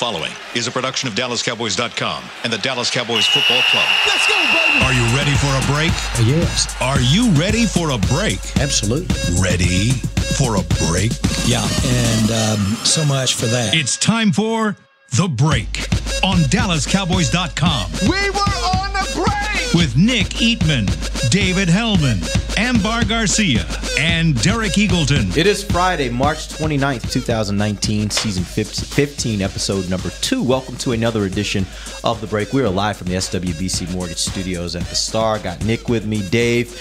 following is a production of DallasCowboys.com and the Dallas Cowboys Football Club. Let's go, baby! Are you ready for a break? Yes. Are you ready for a break? Absolutely. Ready for a break? Yeah, and so much for that. It's time for The Break on DallasCowboys.com. We were on the break! With Nick Eatman, David Hellman, Ambar Garcia, and Derek Eagleton. It is Friday, March 29th, 2019, season 15, episode number 2. Welcome to another edition of The Break. We are live from the SWBC Mortgage Studios at the Star. Got Nick with me, Dave.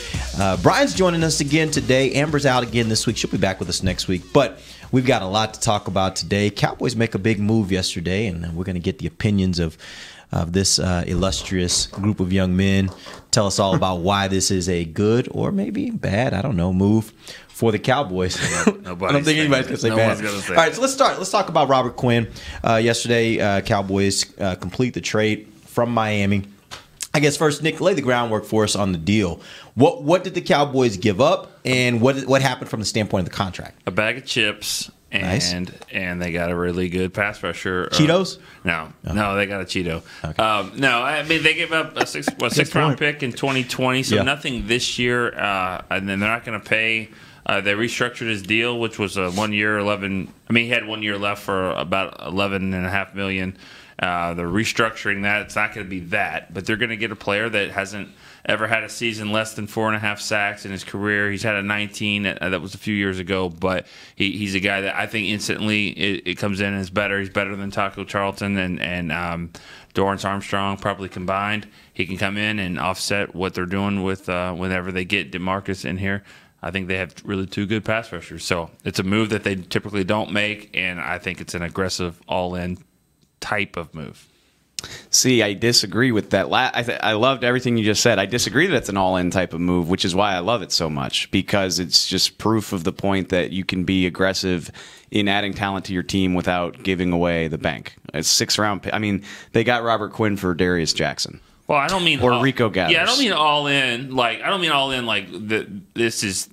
Brian's joining us again today. Amber's out again this week. She'll be back with us next week. But we've got a lot to talk about today. Cowboys make a big move yesterday, and we're going to get the opinions of this illustrious group of young men. Tell us all about why this is a good or maybe bad, I don't know, move for the Cowboys. I don't think anybody's going to say bad. All right, so let's start. Let's talk about Robert Quinn. Yesterday, Cowboys complete the trade from Miami. I guess first, Nick, lay the groundwork for us on the deal. What did the Cowboys give up, and what happened from the standpoint of the contract? A bag of chips. Nice. And they got a really good pass rusher. Cheetos? No, they got a Cheeto. Okay. No, I mean they gave up a sixth round pick in 2020, so nothing this year. And then they're not going to pay. They restructured his deal, which was a 1 year, 11. I mean, he had 1 year left for about $11.5 million. They're restructuring that. It's not going to be that, but they're going to get a player that hasn't ever had a season less than 4.5 sacks in his career. He's had a 19. That was a few years ago, but he's a guy that I think instantly it comes in and is better. He's better than Taco Charlton and Dorrance Armstrong probably combined. He can come in and offset what they're doing with whenever they get DeMarcus in here. I think they have really two good pass rushers. So it's a move that they typically don't make, and I think it's an aggressive all-in type of move. See, I disagree with that. I loved everything you just said. I disagree that it's an all-in type of move, which is why I love it so much, because it's just proof of the point that you can be aggressive in adding talent to your team without giving away the bank. It's 6th round pick. I mean, they got Robert Quinn for Darius Jackson. Well, I don't mean Rico Gathers. Yeah, I don't mean all in. Like I don't mean all in. Like this is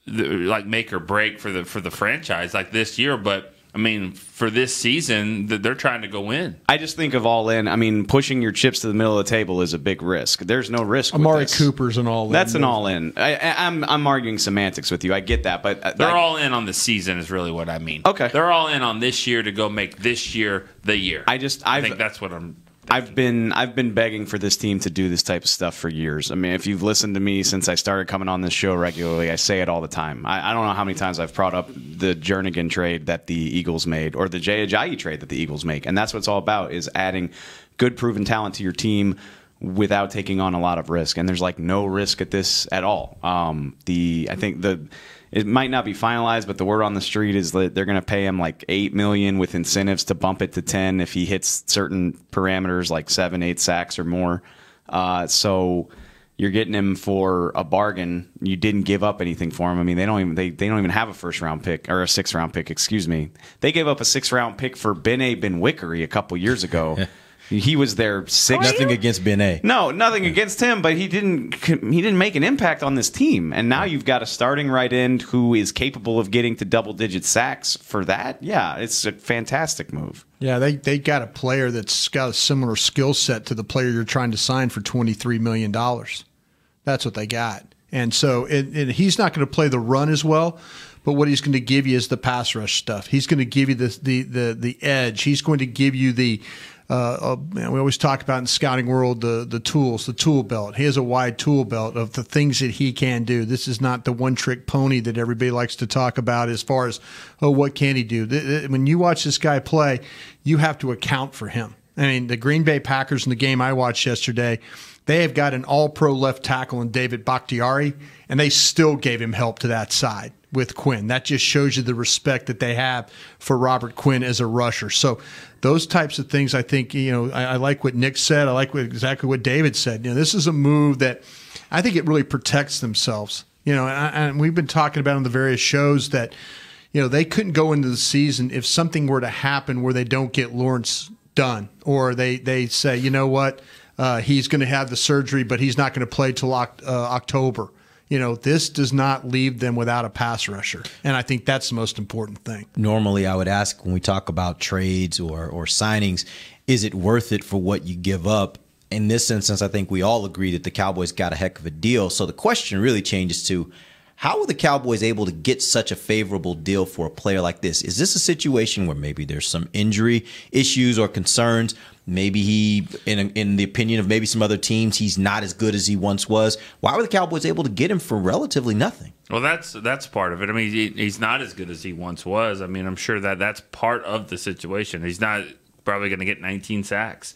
like make or break for the franchise like this year, but. I mean, for this season, they're trying to go in. I just think of all in. I mean, pushing your chips to the middle of the table is a big risk. There's no risk. Amari Cooper's an all in. That's an all in. I'm arguing semantics with you. I get that, but they're all in on the season is really what I mean. Okay, they're all in on this year to go make this year the year. I think that's what I'm. I've been begging for this team to do this type of stuff for years. I mean, if you've listened to me since I started coming on this show regularly, I say it all the time. I don't know how many times I've brought up the Jernigan trade that the Eagles made or the Jay Ajayi trade that the Eagles make. And that's what it's all about, is adding good proven talent to your team without taking on a lot of risk. And there's like no risk at this at all. It might not be finalized, but the word on the street is that they're going to pay him like $8 million with incentives to bump it to 10 if he hits certain parameters like 7-8 sacks or more. So you're getting him for a bargain. You didn't give up anything for him. I mean, they don't even have a 1st round pick or a 6th round pick. Excuse me. They gave up a 6th round pick for Bené Benwickery a couple years ago. He was their 6th. Nothing against Bené. No, nothing against him, but he didn't make an impact on this team. And now you've got a starting right end who is capable of getting to double-digit sacks for that. Yeah, it's a fantastic move. Yeah, they got a player that's got a similar skill set to the player you're trying to sign for $23 million. That's what they got. And so he's not going to play the run as well, but what he's going to give you is the pass rush stuff. He's going to give you the edge. He's going to give you the we always talk about in scouting world the tools, the tool belt. He has a wide tool belt of the things that he can do. This is not the one-trick pony that everybody likes to talk about as far as, what can he do? When you watch this guy play, you have to account for him. I mean, the Green Bay Packers in the game I watched yesterday, they have got an all-pro left tackle in David Bakhtiari, and they still gave him help to that side with Quinn. That just shows you the respect that they have for Robert Quinn as a rusher. So those types of things, I think, I like what Nick said. I like exactly what David said. This is a move that I think it really protects themselves. And we've been talking about on the various shows that, they couldn't go into the season if something were to happen where they don't get Lawrence done, or they say, he's going to have the surgery, but he's not going to play till October. this does not leave them without a pass rusher. And I think that's the most important thing. Normally, I would ask when we talk about trades or signings, is it worth it for what you give up? In this instance, I think we all agree that the Cowboys got a heck of a deal. So the question really changes to, how were the Cowboys able to get such a favorable deal for a player like this? Is this a situation where maybe there's some injury issues or concerns? Maybe he, in the opinion of maybe some other teams, he's not as good as he once was. Why were the Cowboys able to get him for relatively nothing? Well, that's part of it. I mean, he's not as good as he once was. I mean, I'm sure that's part of the situation. He's not probably going to get 19 sacks.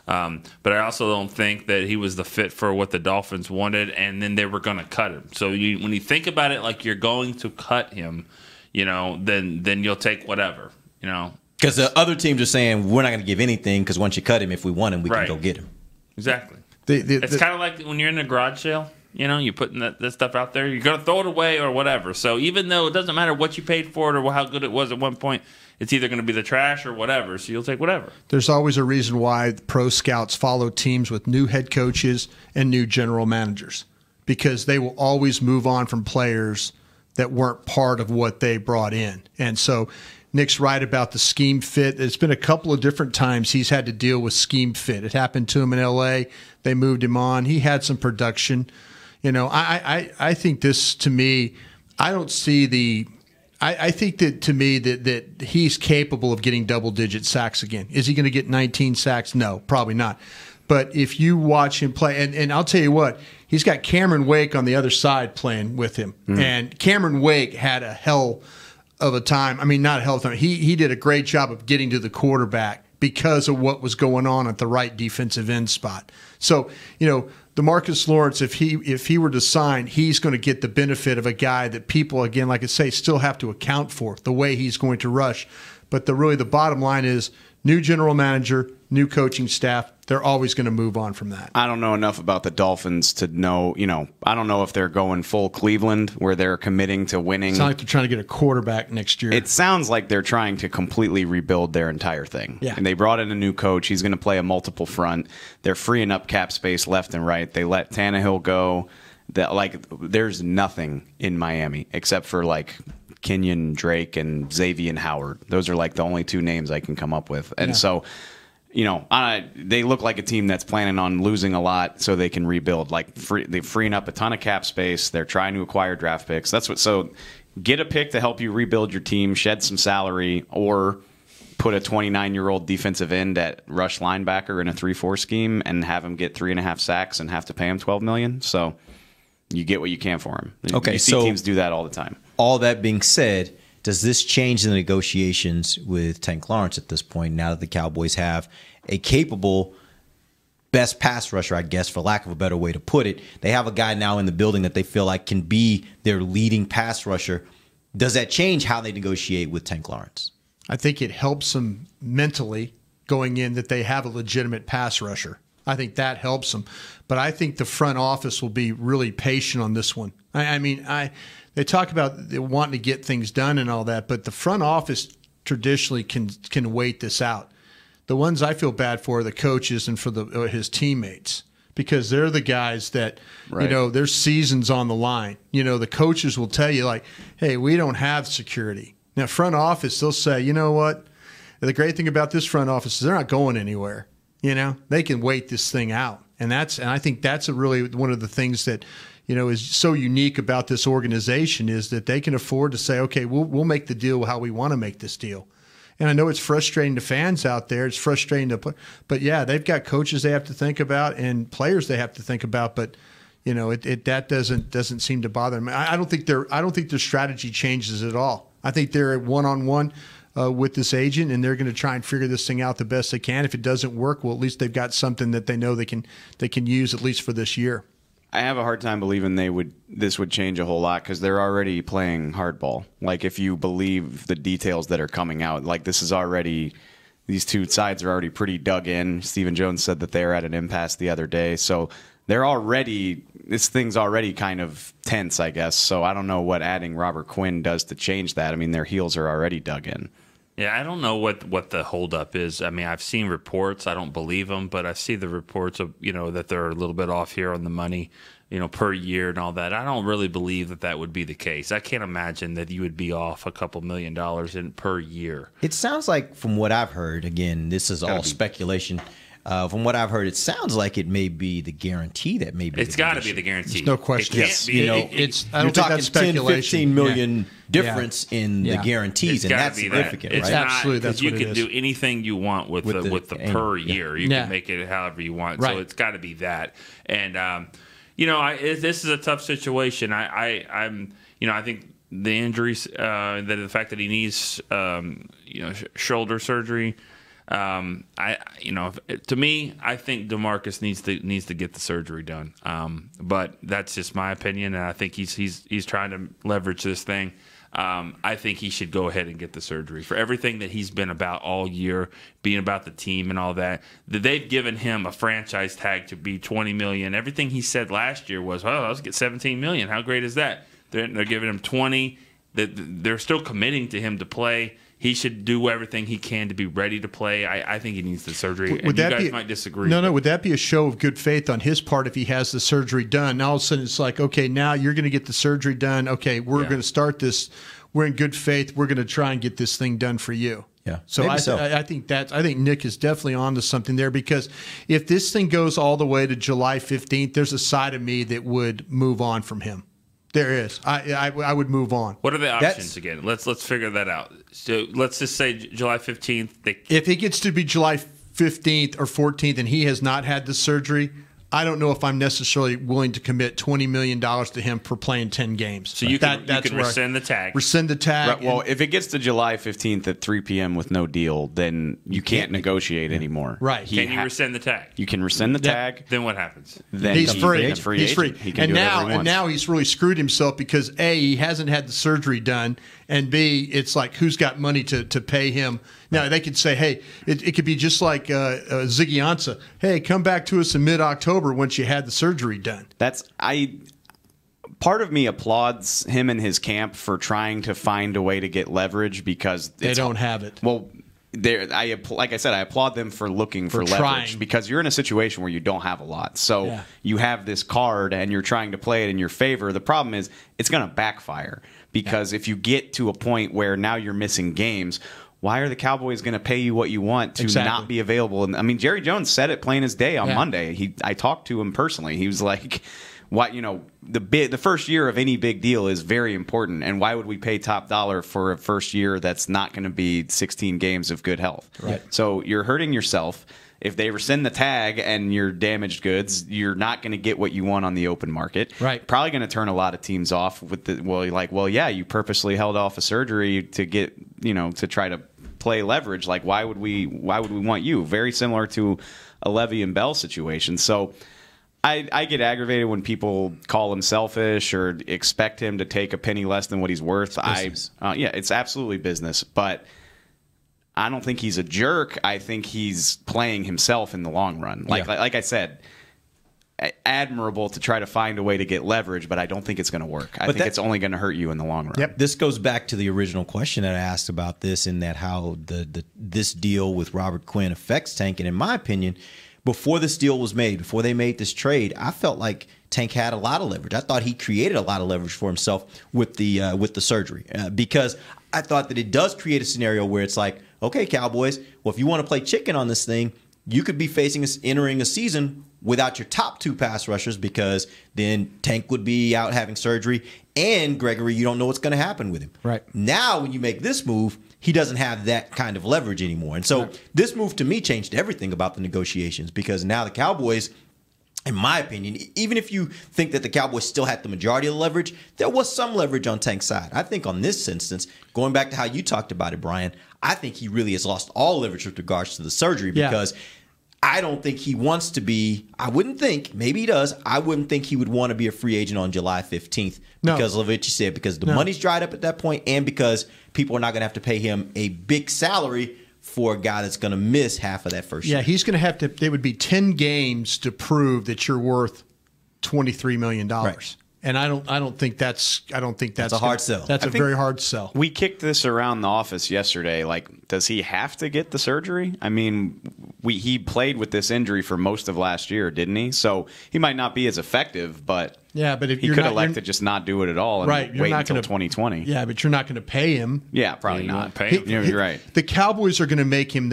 But I also don't think that he was the fit for what the Dolphins wanted, and then they were going to cut him. So when you think about it like you're going to cut him, then you'll take whatever, Because the other teams are saying, we're not going to give anything because once you cut him, if we want him, we can go get him. Exactly. It's kind of like when you're in a garage sale. You're putting that stuff out there. You're going to throw it away or whatever. So even though it doesn't matter what you paid for it or how good it was at one point, it's either going to be the trash or whatever. So you'll take whatever. There's always a reason why pro scouts follow teams with new head coaches and new general managers, because they will always move on from players that weren't part of what they brought in. And so Nick's right about the scheme fit. It's been a couple of different times he's had to deal with scheme fit. It happened to him in L.A. They moved him on. He had some production. I think this, to me, I don't see the – I think that, to me, that he's capable of getting double-digit sacks again. Is he going to get 19 sacks? No, probably not. But if you watch him play – and I'll tell you what, he's got Cameron Wake on the other side playing with him. Mm. And Cameron Wake had a hell of a time. I mean, not a hell of a time. He did a great job of getting to the quarterback because of what was going on at the right defensive end spot. So, DeMarcus Lawrence, if he were to sign, he's going to get the benefit of a guy that people, again, like I say, still have to account for, the way he's going to rush. But the bottom line is new general manager, new coaching staff, they're always going to move on from that. I don't know enough about the Dolphins to know, I don't know if they're going full Cleveland where they're committing to winning. It's not like they're trying to get a quarterback next year. It sounds like they're trying to completely rebuild their entire thing. Yeah. And they brought in a new coach. He's going to play a multiple front. They're freeing up cap space left and right. They let Tannehill go. There's nothing in Miami except for Kenyon Drake and Xavier Howard. Those are the only two names I can come up with. And so they look like a team that's planning on losing a lot so they can rebuild. They're freeing up a ton of cap space. They're trying to acquire draft picks. So get a pick to help you rebuild your team, shed some salary, or put a 29-year-old defensive end at rush linebacker in a 3-4 scheme and have him get 3.5 sacks and have to pay him $12 million. So you get what you can for him. Okay, you see teams do that all the time. All that being said, does this change the negotiations with Tank Lawrence at this point, now that the Cowboys have a capable best pass rusher, I guess, for lack of a better way to put it? They have a guy now in the building that they feel like can be their leading pass rusher. Does that change how they negotiate with Tank Lawrence? I think it helps them mentally going in that they have a legitimate pass rusher. I think that helps them. But I think the front office will be really patient on this one. They talk about wanting to get things done and all that, but the front office traditionally can wait this out. The ones I feel bad for are the coaches and for his teammates, because they're the guys that, right, their season's on the line. The coaches will tell you, hey, we don't have security. Now, front office, they'll say, you know what? The great thing about this front office is they're not going anywhere. They can wait this thing out. And I think that's really one of the things that, is so unique about this organization, is that they can afford to say, okay, we'll make the deal how we want to make this deal. And I know it's frustrating to fans out there. It's frustrating but yeah, they've got coaches they have to think about and players they have to think about. But that doesn't seem to bother them. I don't think their strategy changes at all. I think they're one-on-one with this agent, and they're going to try and figure this thing out the best they can. If it doesn't work, well, at least they've got something that they know they can use at least for this year. I have a hard time believing this would change a whole lot, because they're already playing hardball. If you believe the details that are coming out, these two sides are already pretty dug in. Stephen Jones said that they were at an impasse the other day, so this thing's already kind of tense, I guess. So I don't know what adding Robert Quinn does to change that. I mean, their heels are already dug in. Yeah, I don't know what the holdup is. I mean, I've seen reports. I don't believe them, but I see the reports of that they're a little bit off here on the money, per year and all that. I don't really believe that would be the case. I can't imagine that you would be off a couple $1 million per year. It sounds like, from what I've heard, again, this is all speculation. From what I've heard, it sounds like it may be the guarantee that may be. It's got to be the guarantee. There's no question. It can't be. I don't think that's speculation. 10, 15 million difference in the guarantees, and that's significant, It's right? Absolutely, that's you what can it do is. anything you want with the per year. You can make it however you want. Right. So it's got to be that. And this is a tough situation. I think the injuries, the fact that he needs shoulder surgery. To me, I think DeMarcus needs to get the surgery done. But that's just my opinion, and I think he's trying to leverage this thing. I think he should go ahead and get the surgery for everything that he's been about all year, being about the team and all that. They've given him a franchise tag to be $20 million. Everything he said last year was, "Oh, let's get $17 million. How great is that?" They're giving him 20. They're still committing to him to play. He should do everything he can to be ready to play. I think he needs the surgery. Would and that you guys be, might disagree. No. Would that be a show of good faith on his part if he has the surgery done? Now all of a sudden it's like, okay, now you're going to get the surgery done. Okay, we're going to start this. We're in good faith. We're going to try and get this thing done for you. Yeah. So I think Nick is definitely on to something there, because if this thing goes all the way to July 15th, there's a side of me that would move on from him. There is. I would move on. What are the options again? Let's figure that out. So let's just say July 15th. If it gets to be July 15th or 14th and he has not had the surgery, I don't know if I'm necessarily willing to commit $20 million to him for playing 10 games. So you can rescind the tag. Rescind the tag. Right, well, if it gets to July 15th at 3 p.m. with no deal, then you can't negotiate anymore. Right. Can you rescind the tag? You can rescind the tag. Then what happens? Then he's free. He's free. He's free. He can do whatever he wants. And now he's really screwed himself because A, he hasn't had the surgery done, and B, it's like, who's got money to pay him? Now, they could say, hey, it could be just like Ziggy Ansah. Hey, come back to us in mid-October once you had the surgery done. Part of me applauds him and his camp for trying to find a way to get leverage, because they don't have it. Well, like I said, I applaud them for looking for leverage, because you're in a situation where you don't have a lot. So you have this card and you're trying to play it in your favor. The problem is it's going to backfire, because if you get to a point where now you're missing games, why are the Cowboys going to pay you what you want to not be available? And I mean, Jerry Jones said it plain as day on Monday. I talked to him personally. He was like, "What the first year of any big deal is very important, and why would we pay top dollar for a first year that's not going to be 16 games of good health?" Right. So you're hurting yourself. If they rescind the tag and you're damaged goods, you're not going to get what you want on the open market. Right. Probably going to turn a lot of teams off with you purposely held off a surgery to get, to try to play leverage. Like, why would we want you? Very similar to a Levy and Bell situation. So I get aggravated when people call him selfish or expect him to take a penny less than what he's worth. It's absolutely business, but I don't think he's a jerk. I think he's playing himself in the long run. Like I said, admirable to try to find a way to get leverage, but I don't think it's going to work. I think it's only going to hurt you in the long run. Yep. This goes back to the original question that I asked about this, in that how this deal with Robert Quinn affects Tank. And in my opinion, before this deal was made, before they made this trade, I felt like Tank had a lot of leverage. I thought he created a lot of leverage for himself with the surgery, because I thought that it does create a scenario where it's like, okay, Cowboys, well, if you want to play chicken on this thing, you could be entering a season without your top two pass rushers, because then Tank would be out having surgery, and Gregory, you don't know what's going to happen with him. Right. Now, when you make this move, he doesn't have that kind of leverage anymore. And so this move to me changed everything about the negotiations, because now the Cowboys, in my opinion, even if you think that the Cowboys still had the majority of the leverage, there was some leverage on Tank's side. I think on this instance, going back to how you talked about it, Brian, I think he really has lost all leverage with regards to the surgery, because I don't think he wants to be. I wouldn't think, maybe he does, I wouldn't think he would want to be a free agent on July 15th because of what you said, because the money's dried up at that point, and because people are not going to have to pay him a big salary for a guy that's going to miss half of that first year. Yeah, he's going to have to – it would be 10 games to prove that you're worth $23 million. Right. And I don't think that's a hard sell. That's a very hard sell. We kicked this around the office yesterday. Like, does he have to get the surgery? I mean, he played with this injury for most of last year, didn't he? So he might not be as effective, but but if he could elect to just not do it at all and wait until 2020. Yeah, but you're not going to pay him. Yeah, probably not. Pay him. You're right. The Cowboys are going to make him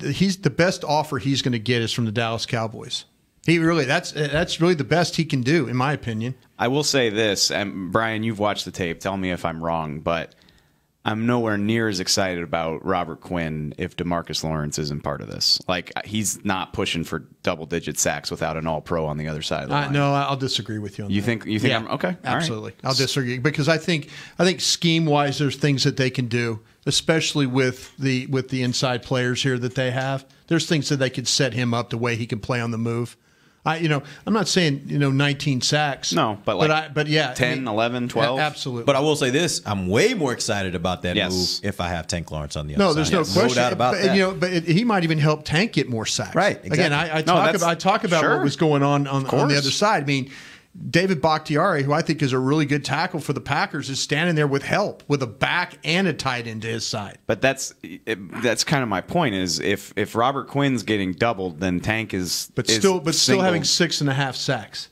he's the best offer he's going to get is from the Dallas Cowboys. That's really the best he can do, in my opinion. I will say this, and Brian, you've watched the tape. Tell me if I'm wrong, but I'm nowhere near as excited about Robert Quinn if DeMarcus Lawrence isn't part of this. Like, he's not pushing for double-digit sacks without an All-Pro on the other side of the line. No, I'll disagree with you on that. You think yeah, I'm okay? Absolutely. Right. I'll disagree because I think scheme-wise there's things that they can do, especially with the inside players here that they have. There's things that they could set him up the way he can play on the move. I'm not saying 19 sacks. No, but 10, 11, 12. Absolutely. But I will say this: I'm way more excited about that move if I have Tank Lawrence on the other side. No, there's no question. No doubt about that. But he might even help Tank get more sacks. Right. Exactly. Again, I talk about what was going on the other side. I mean, David Bakhtiari, who I think is a really good tackle for the Packers, is standing there with help, with a back and a tight end to his side. But that's kind of my point. Is if Robert Quinn's getting doubled, then Tank is still having 6.5 sacks.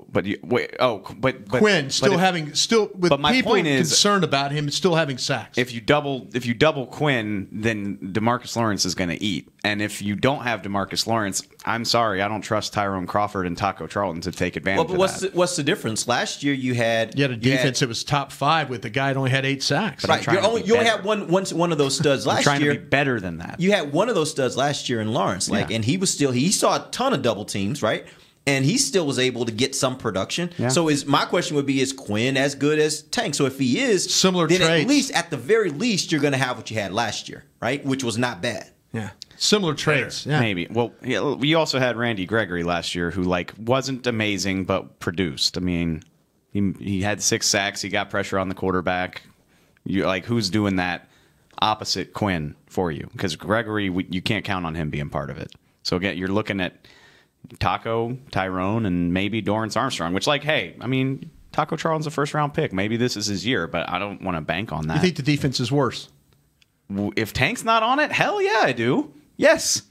But Quinn but my people point is, concerned about him still having sacks. If you double Quinn, then DeMarcus Lawrence is going to eat. And if you don't have DeMarcus Lawrence, I'm sorry, I don't trust Tyrone Crawford and Taco Charlton to take advantage of that. What's the difference? Last year you had a defense that was top 5 with the guy that only had 8 sacks. Right. You only had one of those studs last year. Trying to be better than that. You had one of those studs last year in Lawrence, and he saw a ton of double teams, right? And he still was able to get some production. Yeah. So my question would be, is Quinn as good as Tank? So if he is, similar then traits. at the very least, you're going to have what you had last year, right? Which was not bad. Yeah. Similar traits. Yeah. Maybe. Well, we also had Randy Gregory last year who wasn't amazing but produced. I mean, he had 6 sacks. He got pressure on the quarterback. Who's doing that opposite Quinn for you? Because Gregory, you can't count on him being part of it. So again, you're looking at Taco, Tyrone, and maybe Dorrance Armstrong, which, Taco Charlton's a first-round pick. Maybe this is his year, but I don't want to bank on that. You think the defense is worse? If Tank's not on it, hell yeah, I do. Yes.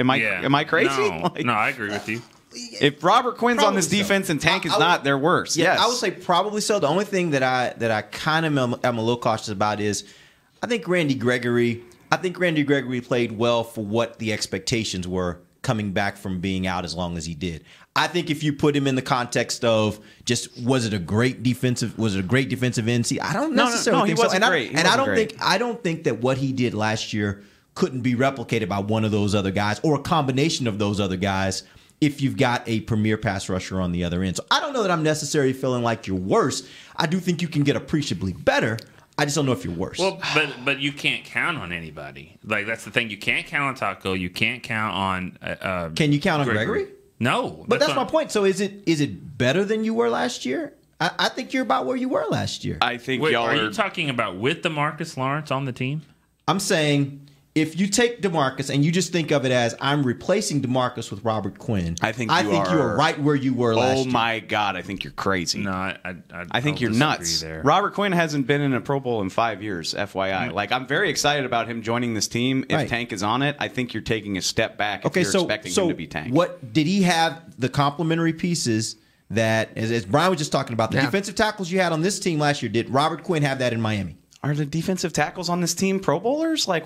Am I crazy? No, I agree with you. If Robert Quinn's on this defense and Tank is not, they're worse. Yeah, yes. I would say probably so. The only thing that I kind of am a little cautious about is I think Randy Gregory played well for what the expectations were coming back from being out as long as he did. I think if you put him in the context of just was it a great defensive end? See, I don't necessarily think he wasn't so. Great. I don't think that what he did last year couldn't be replicated by one of those other guys or a combination of those other guys if you've got a premier pass rusher on the other end. So I don't know that I'm necessarily feeling like you're worse. I do think you can get appreciably better. I just don't know if you're worse. Well, but you can't count on anybody. That's the thing. You can't count on Taco. You can't count on. Can you count on Gregory? No. But that's my point. So is it better than you were last year? I think you're about where you were last year. I think y'all are you talking about with DeMarcus Lawrence on the team? I'm saying if you take DeMarcus and you just think of it as I'm replacing DeMarcus with Robert Quinn, I think you are right where you were last year. Oh my God, I think you're crazy. No, I think you're nuts. There. Robert Quinn hasn't been in a Pro Bowl in 5 years, FYI. I'm very excited about him joining this team. If Tank is on it, I think you're taking a step back if you're expecting him to be Tank. What did he have the complementary pieces that, as Brian was just talking about, the defensive tackles you had on this team last year, did Robert Quinn have that in Miami? Are the defensive tackles on this team Pro Bowlers? But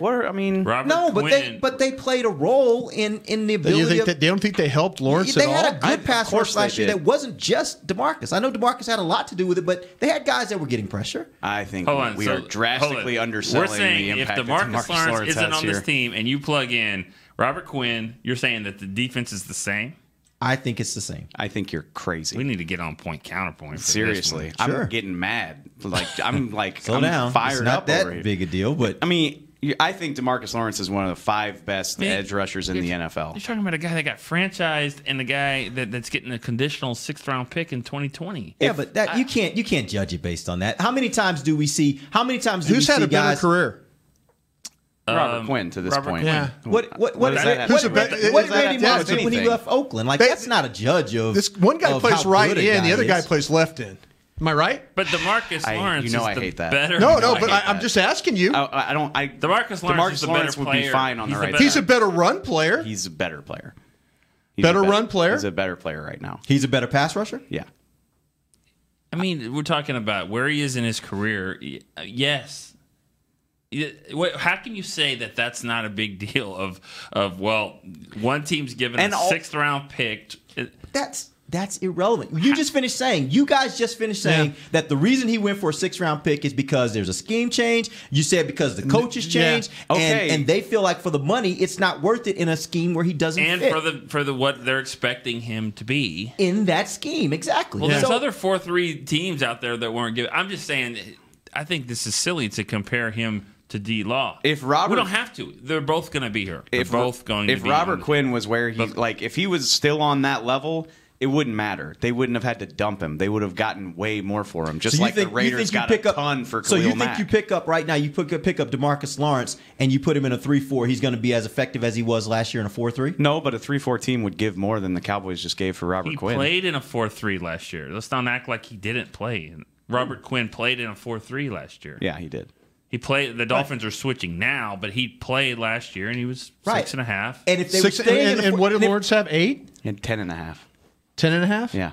they played a role in the ability. They don't think they helped Lawrence at all? They had a good pass rush last year that wasn't just DeMarcus. I know DeMarcus had a lot to do with it, but they had guys that were getting pressure. I think we are drastically underselling the impact if DeMarcus that DeMarcus Lawrence isn't on here. this team and you plug in Robert Quinn, you're saying that the defense is the same? I think it's the same. I think you're crazy. We need to get on point counterpoint. Seriously, Sure. I'm getting mad. I'm Slow down. fired it's not up that over here. big a deal, but I mean, I think DeMarcus Lawrence is one of the 5 best edge rushers in the NFL. You're talking about a guy that got franchised and the guy that's getting a conditional 6th-round pick in 2020. Yeah, but you can't judge it based on that. How many times do we see? How many times do Who's we see had a better guys? career? Robert Quinn to this Robert point. Quinn. Yeah. What does that have what to did do Randy with it? what Does did that Randy have Moss to do do with when he anything? left Oakland? Like, that's not a judge of This one guy of plays how right good a in, the other guy is. plays left in. Am I right? But DeMarcus Lawrence you know is I the hate that. better. No, I but hate I'm that. just asking you. DeMarcus Lawrence is the better would player. be fine on the He's right better- He's a better run player. He's a better player. Better run player? He's a better player right now. He's a better pass rusher? Yeah. I mean, we're talking about where he is in his career. Yes. How can you say that that's not a big deal? Well, one team's given a sixth round pick. That's irrelevant. You guys just finished saying that the reason he went for a 6th round pick is because there's a scheme change. You said because the coaches changed, and they feel like for the money, it's not worth it in a scheme where he doesn't fit. for the what they're expecting him to be in that scheme. Exactly. Well, there's other 4-3 teams out there that weren't given. I'm just saying, I think this is silly to compare him to D. Law. We don't have to. They're both going to be here. If Robert Quinn was where if he was still on that level, it wouldn't matter. They wouldn't have had to dump him. They would have gotten way more for him. Just the Raiders got a ton for Khalil So you think Mack. you pick up right now, you pick up DeMarcus Lawrence and you put him in a 3-4, he's going to be as effective as he was last year in a 4-3? No, but a 3-4 team would give more than the Cowboys just gave for Robert Quinn. He played in a 4-3 last year. Let's not act like he didn't play. Robert Quinn played in a 4-3 last year. Yeah, he did. He played. The Dolphins are switching now, but he played last year and he was 6.5. And if they were staying and what did Lawrence have? 8? And 10.5. 10.5? Yeah.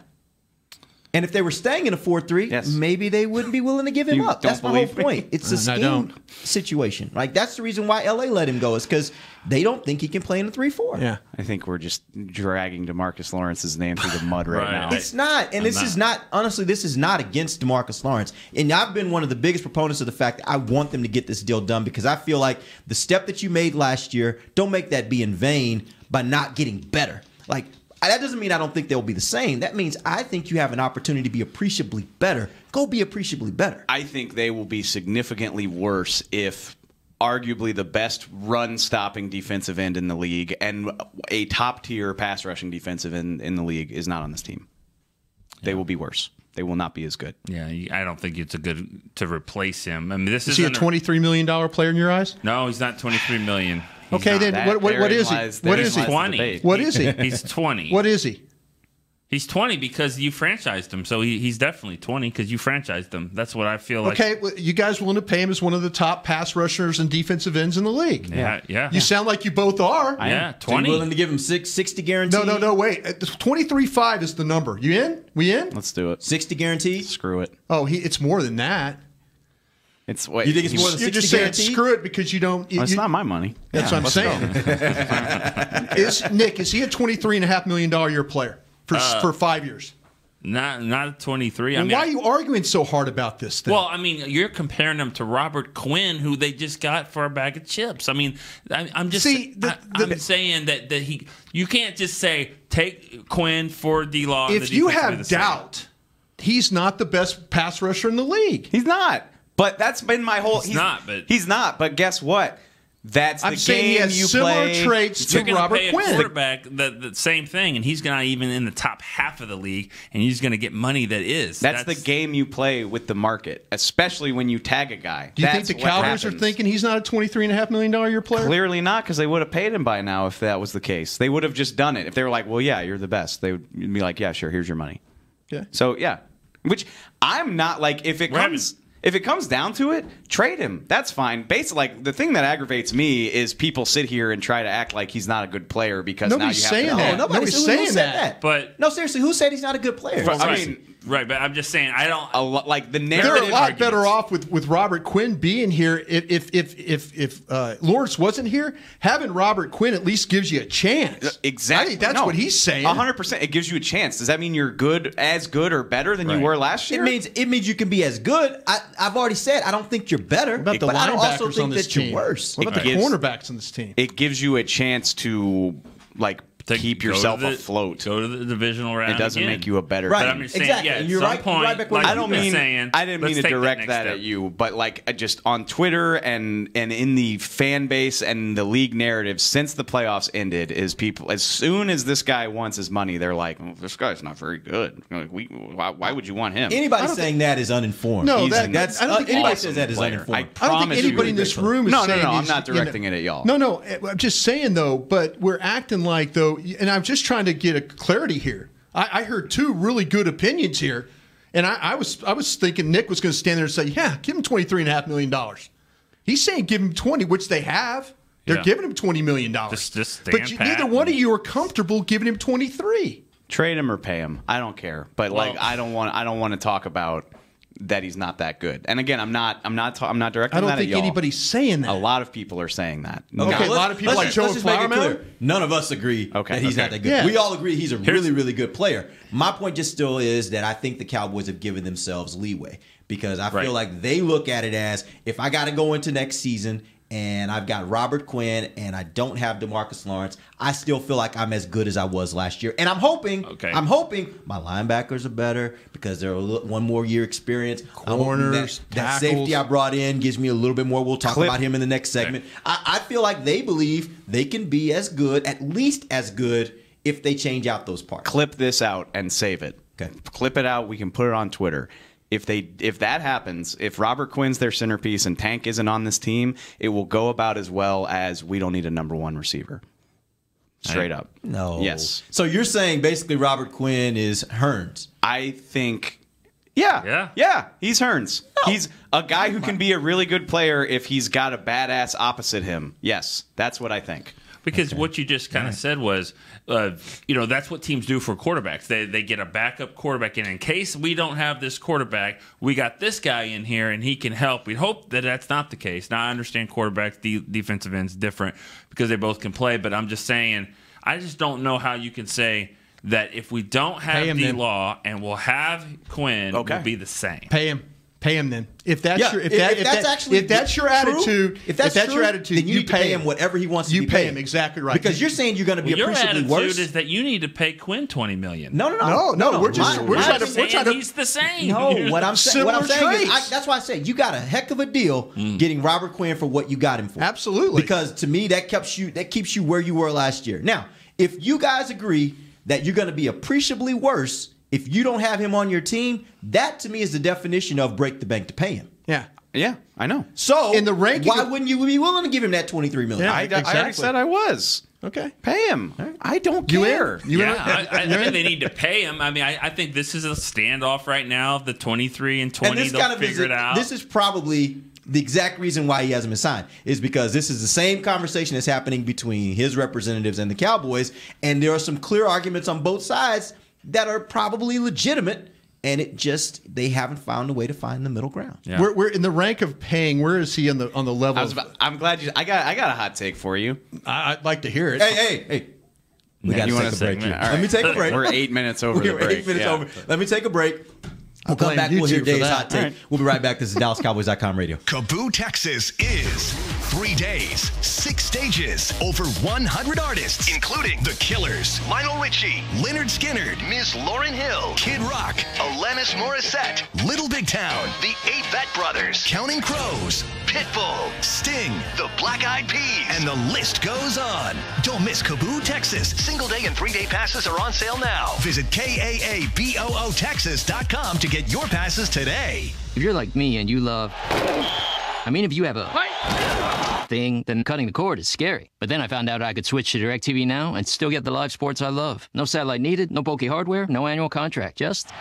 And if they were staying in a 4-3, maybe they wouldn't be willing to give him up. That's my whole point. It's a scheme situation. Like, that's the reason why LA let him go, is because they don't think he can play in a 3-4. Yeah. I think we're just dragging DeMarcus Lawrence's name through the mud right now. It's not. And this is not, honestly, this is not against DeMarcus Lawrence. And I've been one of the biggest proponents of the fact that I want them to get this deal done, because I feel like the step that you made last year, don't make that be in vain by not getting better. Like, that doesn't mean I don't think they'll be the same. That means I think you have an opportunity to be appreciably better. Go be appreciably better. I think they will be significantly worse if arguably the best run-stopping defensive end in the league and a top-tier pass-rushing defensive end in the league is not on this team. They will be worse. They will not be as good. Yeah, I don't think it's a good to replace him. I mean, this is he a $23 million player in your eyes? No, he's not $23 million. Okay, then what is he? What is he? 20. What is he? He's 20. What is he? He's 20 because you franchised him, so he's definitely 20 because you franchised him. That's what I feel like. Okay, well, you guys willing to pay him as one of the top pass rushers and defensive ends in the league? Yeah. You sound like you both are. Yeah, 20. So you're willing to give him 60 guaranteed? No, wait. 23.5 is the number. You in? We in? Let's do it. 60 guaranteed? Screw it. Oh, it's more than that. It's what you think it's more than 60 You're just saying guaranteed? screw it because you don't. It's not my money. That's what I'm saying. Nick, is he a $23.5 million year player for 5 years? Not 23. Why are you arguing so hard about this thing? Well, I mean, you're comparing him to Robert Quinn, who they just got for a bag of chips. I mean, I'm just I'm saying that you can't just say take Quinn for D-Law. If you have doubt, he's not the best pass rusher in the league. He's not. But that's been my whole. He's not. But guess what? That's I'm saying he has similar traits to Robert pay Quinn. A quarterback the same thing, and he's not even in the top half of the league, and he's going to get money that is. That's the game you play with the market, especially when you tag a guy. Do you think the Cowboys are thinking he's not a $23.5 million year player? Clearly not, because they would have paid him by now if that was the case. They would have just done it. If they were like, well, yeah, you're the best, they would be like, yeah, sure, here's your money. Yeah. So, yeah. Which I'm not like, if it comes down to it, trade him. That's fine. Basically, like, the thing that aggravates me is people sit here and try to act like he's not a good player because nobody's now you saying have to. that. Nobody's saying that. But no, seriously, who said he's not a good player? I mean, right, but I'm just saying I don't like the narrative. They're a lot better off with Robert Quinn being here. If Lawrence wasn't here, having Robert Quinn at least gives you a chance. Exactly. I think that's what he's saying. 100%. It gives you a chance. Does that mean you're as good or better than you were last year? It means you can be as good. I've already said I don't think you're better, What about the but I don't also linebackers on think this that team? you're worse. What about the cornerbacks on this team? It gives you a chance to to keep yourself afloat. Go to the divisional round. It doesn't make you a better Right. team. But I'm just saying, Exactly. yeah, at You're some right. point, You're right back like where I didn't mean to direct that at you, but like just on Twitter and in the fan base and the league narrative since the playoffs ended is people as soon as this guy wants his money, they're like, well, this guy's not very good. Like, why would you want him? Anybody saying that is uninformed. No, I don't think anybody says that is player. uninformed. I don't think anybody in this room is No, saying I'm not directing it at y'all. No, I'm just saying, though, but we're acting like, though, and I'm just trying to get a clarity here. I heard two really good opinions here, and I was thinking Nick was going to stand there and say, yeah, give him $23.5 million. He's saying give him 20, which they have. They're giving him $20 million. Just stand but neither one of you are comfortable giving him 23. Trade him or pay him. I don't care. But I don't want to talk about that he's not that good. And again, I'm not directing I that don't at think y'all. anybody's saying that. A lot of people are saying that. Okay, a lot of people like Joe let's just make it Flowerman? clear. None of us agree that he's not that good. Yeah. We all agree he's a really, really good player. My point just still is that I think the Cowboys have given themselves leeway because I feel like they look at it as if I got to go into next season and I've got Robert Quinn and I don't have DeMarcus Lawrence, I still feel like I'm as good as I was last year. And I'm hoping my linebackers are better because they're one more year experience. Corners, that safety I brought in gives me a little bit more. We'll talk about him in the next segment. I feel like they believe they can be as good, at least as good, if they change out those parts. Clip this out and save it. Okay. Clip it out. We can put it on Twitter. If that happens, if Robert Quinn's their centerpiece and Tank isn't on this team, it will go about as well as we don't need a number one receiver. Straight up. No. Yes. So you're saying basically Robert Quinn is Hearns. I think, yeah, he's Hearns. No. He's a guy who can be a really good player if he's got a badass opposite him. Yes, that's what I think. Because what you just kind of said was, that's what teams do for quarterbacks. They get a backup quarterback in case we don't have this quarterback, we got this guy in here and he can help. We hope that that's not the case. Now, I understand quarterbacks, defensive ends different because they both can play, but I'm just saying, I just don't know how you can say that if we don't have D-Law and we'll have Quinn, we'll be the same. Pay him then. If that's your your attitude, then you need to pay him whatever he wants to be paid. You pay him exactly right. Because you're saying you're going to be appreciably worse. Your attitude is that you need to pay Quinn $20 million. No. We're trying to. He's the same. No, what I'm saying traits. is, that's why I say you got a heck of a deal getting Robert Quinn for what you got him for. Absolutely. Because to me, that keeps you where you were last year. Now, if you guys agree that you're going to be appreciably worse if you don't have him on your team, that to me is the definition of break the bank to pay him. Yeah, I know. So in the ranking, why wouldn't you be willing to give him that $23 million? Yeah, I already said I was. Okay. Pay him. I don't care. I think they need to pay him. I mean, I think this is a standoff right now. The 23 and 20, they'll figure it out. This is probably the exact reason why he hasn't been signed is because this is the same conversation that's happening between his representatives and the Cowboys, and there are some clear arguments on both sides that are probably legitimate, and they haven't found a way to find the middle ground. Yeah. We're in the rank of paying. Where is he on the level? I'm glad I got a hot take for you. I'd like to hear it. Hey. We got to take a break here. Let me take a break. We're 8 minutes over the break. 8 minutes over. Let me take a break. We'll come back. We'll hear Dave's hot take. Right. We'll be right back. This is DallasCowboys.com radio. Kaboo Texas is 3 days, 6 stages, over 100 artists, including The Killers, Lionel Richie, Leonard Skinner, Miss Lauryn Hill, Kid Rock, Alanis Morissette, Little Big Town, The Avett Brothers, Counting Crows, Pitbull, Sting, The Black Eyed Peas, and the list goes on. Don't miss Kaboo Texas. Single day and 3-day passes are on sale now. Visit KAABOOTexas.com to get your passes today. If you're like me and you love... if you have a thing, then cutting the cord is scary. But then I found out I could switch to DirecTV Now and still get the live sports I love. No satellite needed, no bulky hardware, no annual contract, just...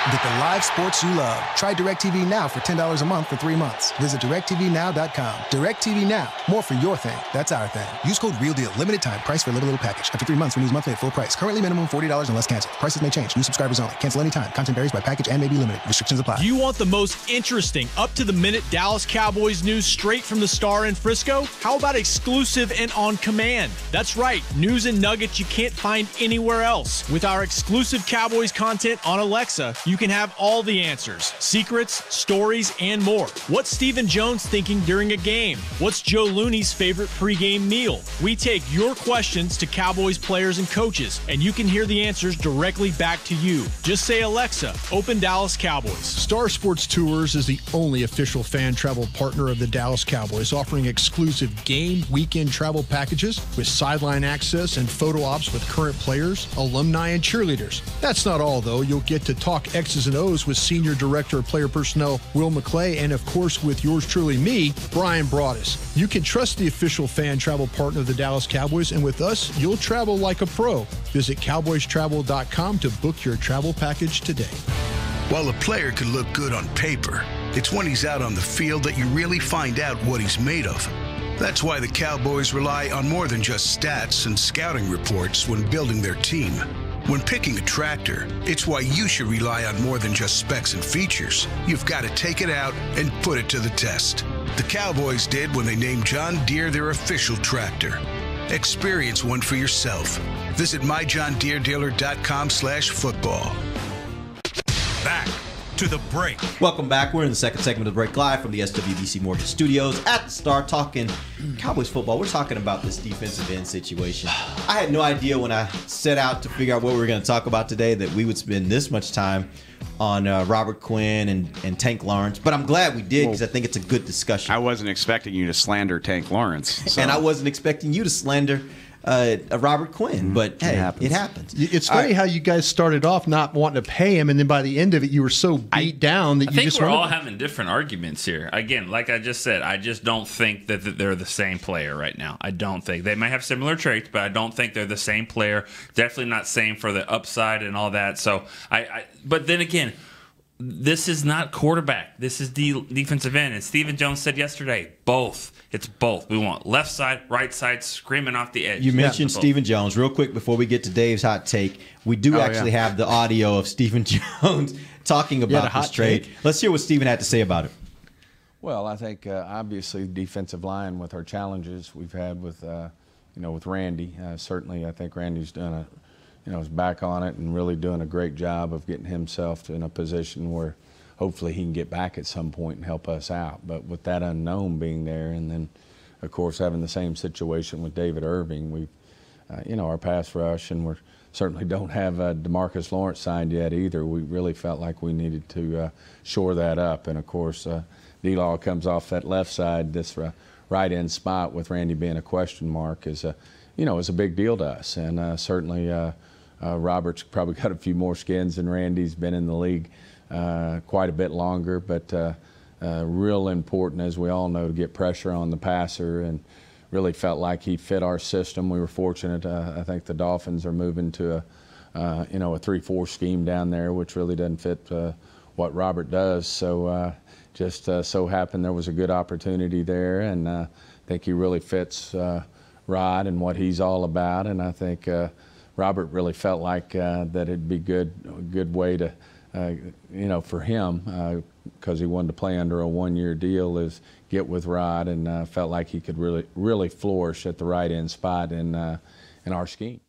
Get the live sports you love. Try DirecTV Now for $10 a month for 3 months. Visit DirecTVNow.com. DirecTV Now. More for your thing. That's our thing. Use code REALDEAL. Limited time. Price for a little package. After 3 months, renews monthly at full price. Currently minimum $40 unless canceled. Prices may change. New subscribers only. Cancel anytime. Content varies by package and may be limited. Restrictions apply. Do you want the most interesting, up-to-the-minute Dallas Cowboys news straight from the Star in Frisco? How about exclusive and on command? That's right. News and nuggets you can't find anywhere else. With our exclusive Cowboys content on Alexa, you you can have all the answers, secrets, stories, and more. What's Stephen Jones thinking during a game? What's Joe Looney's favorite pregame meal? We take your questions to Cowboys players and coaches, and you can hear the answers directly back to you. Just say, Alexa, open Dallas Cowboys. Star Sports Tours is the only official fan travel partner of the Dallas Cowboys, offering exclusive game weekend travel packages with sideline access and photo ops with current players, alumni, and cheerleaders. That's not all, though. You'll get to talk X's and O's with Senior Director of Player Personnel Will McClay, and of course with yours truly, me, Brian Broaddus. You can trust the official fan travel partner of the Dallas Cowboys, and with us, you'll travel like a pro. Visit cowboystravel.com to book your travel package today. While a player could look good on paper, it's when he's out on the field that you really find out what he's made of. That's why the Cowboys rely on more than just stats and scouting reports when building their team. When picking a tractor, it's why you should rely on more than just specs and features. You've got to take it out and put it to the test. The Cowboys did when they named John Deere their official tractor. Experience one for yourself. Visit myjohndeeredealer.com/football. Back to the break. Welcome back. We're in the second segment of the break, live from the SWBC Mortgage Studios at the Star, talking Cowboys football. We're talking about this defensive end situation. I had no idea when I set out to figure out what we were going to talk about today that we would spend this much time on Robert Quinn and Tank Lawrence, but I'm glad we did because I think it's a good discussion. I wasn't expecting you to slander Tank Lawrence. So. And I wasn't expecting you to slander Robert Quinn, but hey, it happens. It's funny how you guys started off not wanting to pay him, and then by the end of it, you were so beat down that you just we're all having different arguments here. Again, like I just said, I just don't think that they're the same player right now. I don't think. They might have similar traits, but I don't think they're the same player. Definitely not same for the upside and all that. So but then again, this is not quarterback. This is the defensive end. And Stephen Jones said yesterday, both. It's both. We want left side, right side, screaming off the edge. You mentioned Stephen Jones. Real quick before we get to Dave's hot take, we do have the audio of Stephen Jones talking about this trade. Let's hear what Stephen had to say about it. Well, I think obviously defensive line with our challenges we've had with with Randy. Certainly, I think Randy's done is back on it and really doing a great job of getting himself in a position where hopefully he can get back at some point and help us out. But with that unknown being there, and then, of course, having the same situation with David Irving, we've, our pass rush, and we certainly don't have DeMarcus Lawrence signed yet either. We really felt like we needed to shore that up. And, of course, D-Law comes off that left side. This right end spot with Randy being a question mark is a big deal to us. And certainly Robert's probably got a few more skins than Randy's, been in the league quite a bit longer, but real important, as we all know, to get pressure on the passer, and really felt like he fit our system. We were fortunate. I think the Dolphins are moving to a 3-4 scheme down there, which really doesn't fit what Robert does. So just so happened there was a good opportunity there, and I think he really fits Rod and what he's all about. And I think Robert really felt like that it'd be a good way to. For him, because he wanted to play under a 1-year deal, is get with Rod, and felt like he could really flourish at the right end spot in our scheme.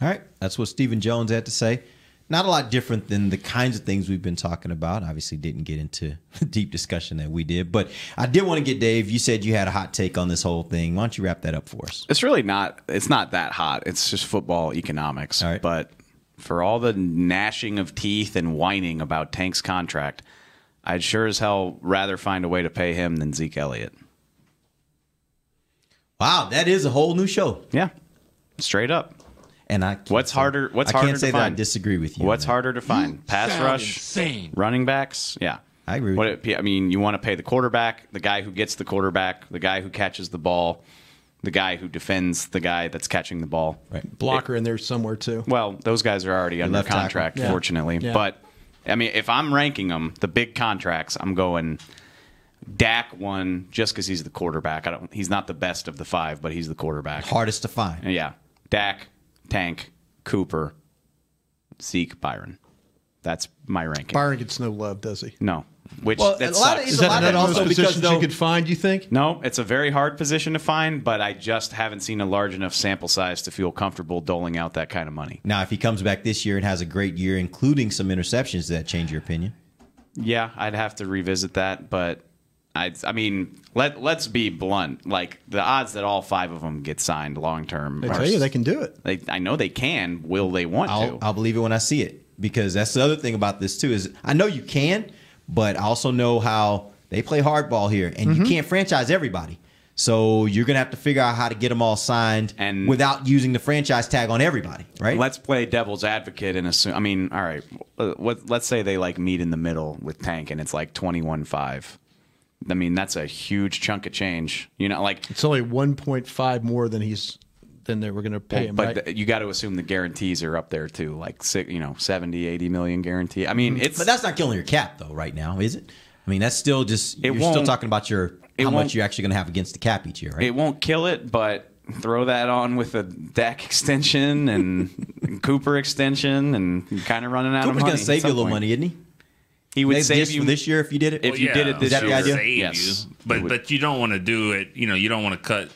All right, that's what Stephen Jones had to say. Not a lot different than the kinds of things we've been talking about. Obviously, didn't get into the deep discussion that we did, but I did want to get Dave. You said you had a hot take on this whole thing. Why don't you wrap that up for us? It's really not. It's not that hot. It's just football economics. All right. But for all the gnashing of teeth and whining about Tank's contract, I'd sure as hell rather find a way to pay him than Zeke Elliott. Wow, that is a whole new show. Yeah, straight up. And what's harder to say find? That I disagree with you. What's harder to find? Pass rush, insane. Running backs. Yeah, I agree. You want to pay the quarterback, the guy who gets the quarterback, the guy who catches the ball, the guy who defends the guy that's catching the ball. Right. Blocker in there somewhere too. Well, those guys are already under contract, fortunately. Yeah. But I mean, if I'm ranking them, the big contracts, I'm going Dak one just because he's the quarterback. He's not the best of the five, but he's the quarterback. Hardest to find. Yeah, Dak, Tank, Cooper, Zeke, Byron. That's my ranking. Byron gets no love, does he? No. Which Well, that a lot of- sucks. Is that lot of one of also those because, positions though- you could find, you think? No, it's a very hard position to find, but I just haven't seen a large enough sample size to feel comfortable doling out that kind of money. Now, if he comes back this year and has a great year, including some interceptions, does that change your opinion? Yeah, I'd have to revisit that, but I mean, let's be blunt. Like, the odds that all 5 of them get signed long term. They tell you they can do it. I know they can. Will they want to? I'll believe it when I see it, because that's the other thing about this too is I know you can, but I also know how they play hardball here, and you can't franchise everybody. So you're going to have to figure out how to get them all signed and without using the franchise tag on everybody, right? Let's play devil's advocate and assume. I mean, all right, let's say they like meet in the middle with Tank, and it's like 21-5. I mean, that's a huge chunk of change. You know, like It's only 1.5 more than they were going to pay him, but right? you got to assume the guarantees are up there too, like 70, 80 million guarantee. I mean, but that's not killing your cap though, right now, is it? I mean, that's still just you're still talking about how much you're actually going to have against the cap each year, right? It won't kill it, but throw that on with a Dak extension and Cooper extension, and you're kind of running out Cooper's of money. going to save you a little money, isn't he? He would save you for this year if you did it. If you did it this is that year, the idea? Save yes. you. But you don't want to do it. You know, you don't want to cut.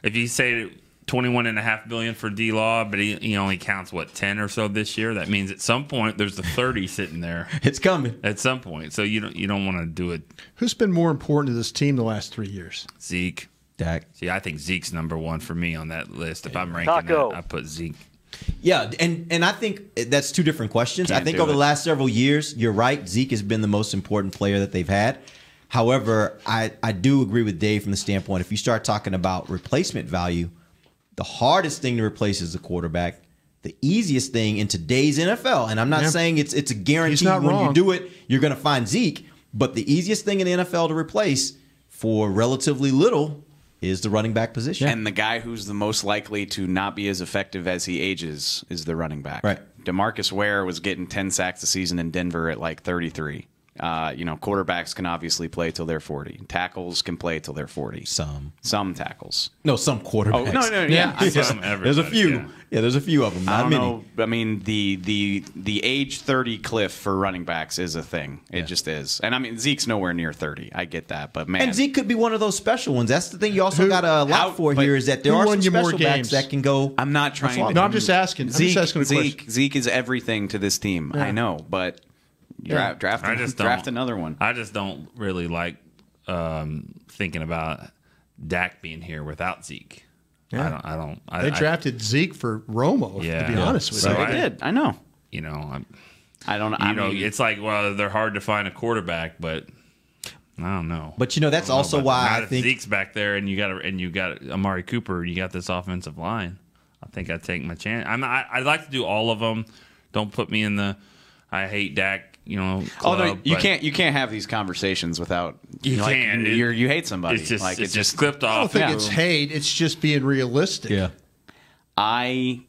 If you say $21.5 billion for D-Law, but he only counts 10 or so this year. That means at some point there's the 30 sitting there. It's coming at some point. So you don't want to do it. Who's been more important to this team the last 3 years? Zeke, Dak. See, I think Zeke's number one for me on that list. If I'm ranking that, I put Zeke. Yeah, and I think that's two different questions. Can't I think do over it. the last several years, you're right. Zeke has been the most important player that they've had. However, I do agree with Dave from the standpoint, if you start talking about replacement value, the hardest thing to replace is the quarterback. The easiest thing in today's NFL, and I'm not saying it's a guarantee when you do it, you're going to find Zeke, but the easiest thing in the NFL to replace for relatively little is the running back position. And the guy who's the most likely to not be as effective as he ages is the running back. Right. DeMarcus Ware was getting 10 sacks a season in Denver at like 33. Quarterbacks can obviously play till they're 40. Tackles can play till they're 40. Some tackles. No, some quarterbacks. Oh, no, yeah. There's a few. Yeah, there's a few of them. Not many. Know. I mean, the age 30 cliff for running backs is a thing. It just is. And I mean, Zeke's nowhere near 30. I get that, but man. And Zeke could be one of those special ones. That's the thing you also got to lock for here is that there are some special backs that can go. I'm not trying to. No, I'm just asking. Zeke, I'm just asking a question. Zeke is everything to this team. Yeah. I know, but draft another one. I just don't really like thinking about Dak being here without Zeke. Yeah. I don't. They drafted Zeke for Romo, to be honest with you. They did. I know. I don't. It's like, well, they're hard to find a quarterback, but I don't know. But that's also why I think Zeke's back there, and you got Amari Cooper. You got this offensive line. I think I'd take my chance. I'd like to do all of them. Don't put me in the I hate Dak. Club, no, you can't have these conversations without you hate somebody. It's just clipped off. I don't think it's hate. It's just being realistic. Yeah. I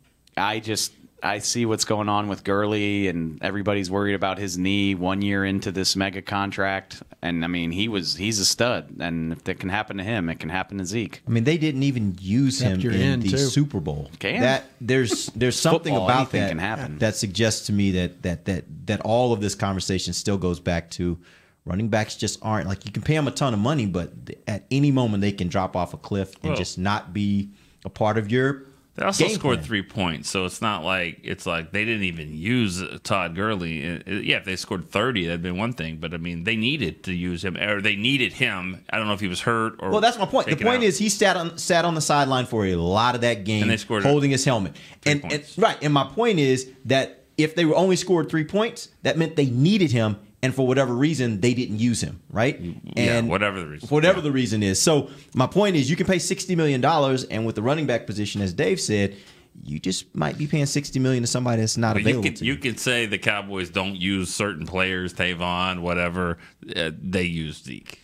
see what's going on with Gurley, and everybody's worried about his knee 1 year into this mega contract. And I mean, he's a stud, and if it can happen to him, it can happen to Zeke. I mean, they didn't even use him in the Super Bowl. That there's something Football, about that can happen. that suggests to me that all of this conversation still goes back to running backs just aren't like you can pay them a ton of money, but at any moment they can drop off a cliff and just not be a part of your. They also scored 3 points, so it's not like they didn't even use Todd Gurley. Yeah, if they scored 30, that'd been one thing. But I mean, they needed to use him, or they needed him. I don't know if he was hurt or. Well, that's my point. The point is he sat on the sideline for a lot of that game, and they scored holding his helmet. And right. And my point is that if they were only scored 3 points, that meant they needed him. And for whatever reason, they didn't use him, right? And whatever the reason. Whatever the reason is. So my point is you can pay $60 million, and with the running back position, as Dave said, you just might be paying $60 million to somebody that's not available to you. You could say the Cowboys don't use certain players, Tavon, whatever. They use Zeke.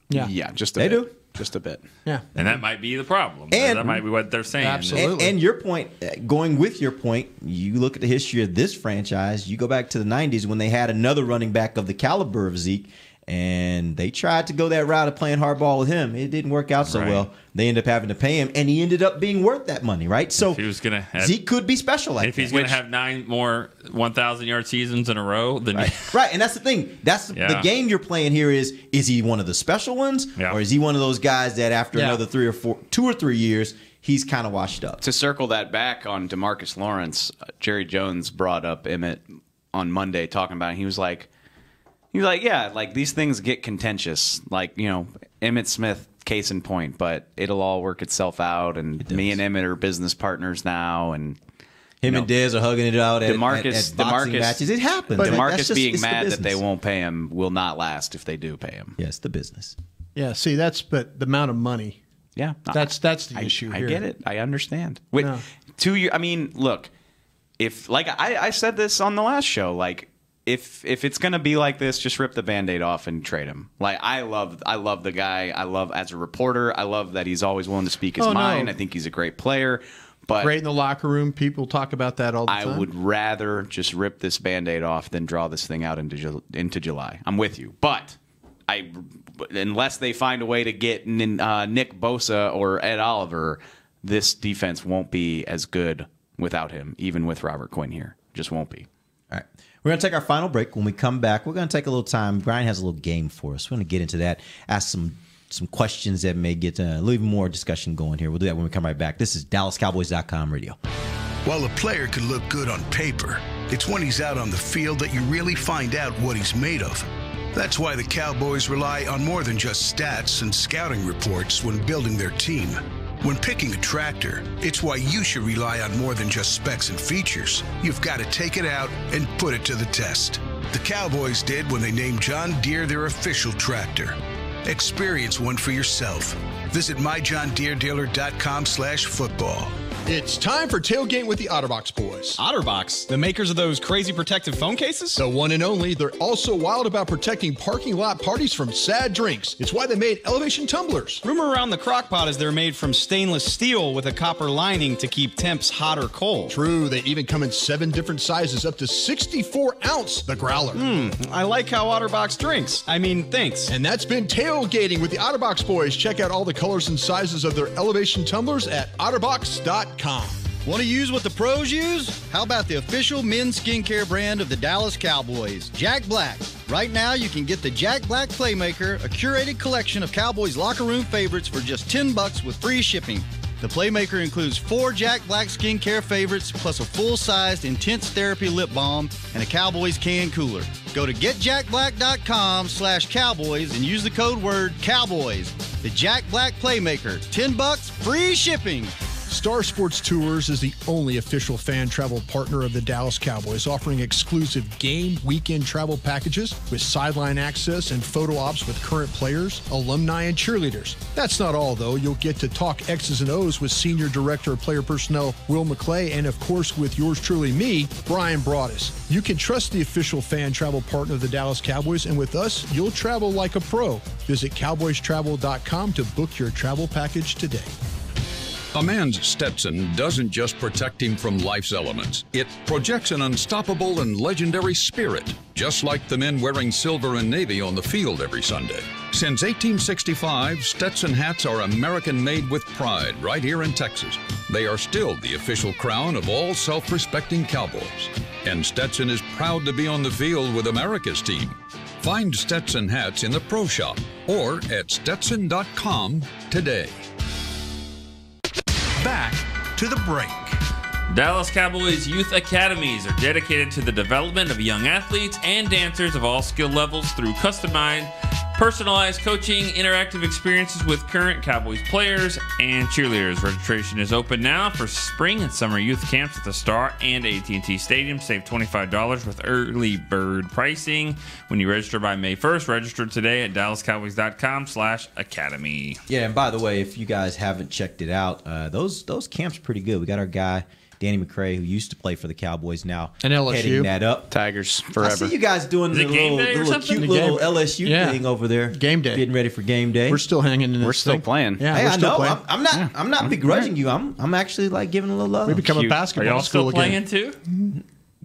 Yeah, just a bit. They do. Just a bit. Yeah. And that might be the problem. And that might be what they're saying. Absolutely. And your point, going with your point, you look at the history of this franchise, you go back to the 90s when they had another running back of the caliber of Zeke, And they tried to go that route of playing hardball with him. It didn't work out so well. They ended up having to pay him, and he ended up being worth that money, right? So Zeke could be special like that. If he's going to have 9 more 1,000-yard seasons in a row, then right. And that's the thing. That's the game you're playing here is he one of the special ones, or is he one of those guys that after another 2 or 3 years, he's kind of washed up? To circle that back on DeMarcus Lawrence, Jerry Jones brought up Emmett on Monday talking about it. He was like, yeah, like these things get contentious. Like, Emmitt Smith, case in point, but it'll all work itself out. And me and Emmett are business partners now. And him and Dez are hugging it out at boxing matches. It happens. But DeMarcus being mad that they won't pay him will not last if they do pay him. Yes, the business. Yeah, see, but the amount of money. Yeah. That's the issue here. I get it. I understand. Wait, 2 years. I mean, look, if I said this on the last show, like, If it's gonna be like this, just rip the Band-Aid off and trade him. Like I love the guy. I love as a reporter. I love that he's always willing to speak his mind. I think he's a great player. But great in the locker room. People talk about that all the time. I would rather just rip this Band-Aid off than draw this thing out into July. I'm with you, but unless they find a way to get Nick Bosa or Ed Oliver, this defense won't be as good without him. Even with Robert Quinn here, just won't be. All right. We're going to take our final break. When we come back, we're going to take a little time. Brian has a little game for us. We're going to get into that, ask some questions that may get a little more discussion going here. We'll do that when we come right back. This is DallasCowboys.com radio. While a player can look good on paper, it's when he's out on the field that you really find out what he's made of. That's why the Cowboys rely on more than just stats and scouting reports when building their team. When picking a tractor, it's why you should rely on more than just specs and features. You've got to take it out and put it to the test. The Cowboys did when they named John Deere their official tractor. Experience one for yourself. Visit myjohndeeredealer.com/football. It's time for Tailgate with the OtterBox boys. OtterBox? The makers of those crazy protective phone cases? The one and only. They're also wild about protecting parking lot parties from sad drinks. It's why they made elevation tumblers. Rumor around the crock pot is they're made from stainless steel with a copper lining to keep temps hot or cold. True. They even come in 7 different sizes, up to 64 ounce, the growler. I like how OtterBox drinks. Thinks. And that's been Tailgating with the OtterBox boys. Check out all the colors and sizes of their elevation tumblers at otterbox.com. Want to use what the pros use? How about the official men's skincare brand of the Dallas Cowboys, Jack Black? Right now, you can get the Jack Black Playmaker, a curated collection of Cowboys locker room favorites for just $10 with free shipping. The Playmaker includes 4 Jack Black skincare favorites, plus a full-sized Intense Therapy lip balm and a Cowboys can cooler. Go to getjackblack.com/Cowboys and use the code word Cowboys. The Jack Black Playmaker, $10, free shipping. Star Sports Tours is the only official fan travel partner of the Dallas Cowboys, offering exclusive game weekend travel packages with sideline access and photo ops with current players, alumni, and cheerleaders. That's not all, though. You'll get to talk X's and O's with Senior Director of Player Personnel Will McClay, and of course with yours truly, me, Brian Broaddus. You can trust the official fan travel partner of the Dallas Cowboys, and with us, you'll travel like a pro. Visit cowboystravel.com to book your travel package today. A man's Stetson doesn't just protect him from life's elements. It projects an unstoppable and legendary spirit, just like the men wearing silver and navy on the field every Sunday. Since 1865, Stetson hats are American-made with pride right here in Texas. They are still the official crown of all self-respecting Cowboys. And Stetson is proud to be on the field with America's team. Find Stetson hats in the Pro Shop or at Stetson.com today. Back to the break. Dallas Cowboys Youth Academies are dedicated to the development of young athletes and dancers of all skill levels through customized, personalized coaching, interactive experiences with current Cowboys players and cheerleaders. Registration is open now for spring and summer youth camps at the Star and AT&T Stadium. Save $25 with early bird pricing when you register by May 1st. Register today at dallascowboys.com/academy. Yeah, and by the way, if you guys haven't checked it out, those camps are pretty good. We got our guy Danny McCray, who used to play for the Cowboys, now and LSU. Heading that up. Tigers forever. I see you guys doing the little cute little LSU thing over there. Game day. Getting ready for game day. We're still hanging in this We're still thing. playing. Yeah, hey, we're still playing. I'm not begrudging right. you. I'm actually like giving a little love. We become a basketball Are y'all school still playing again. too?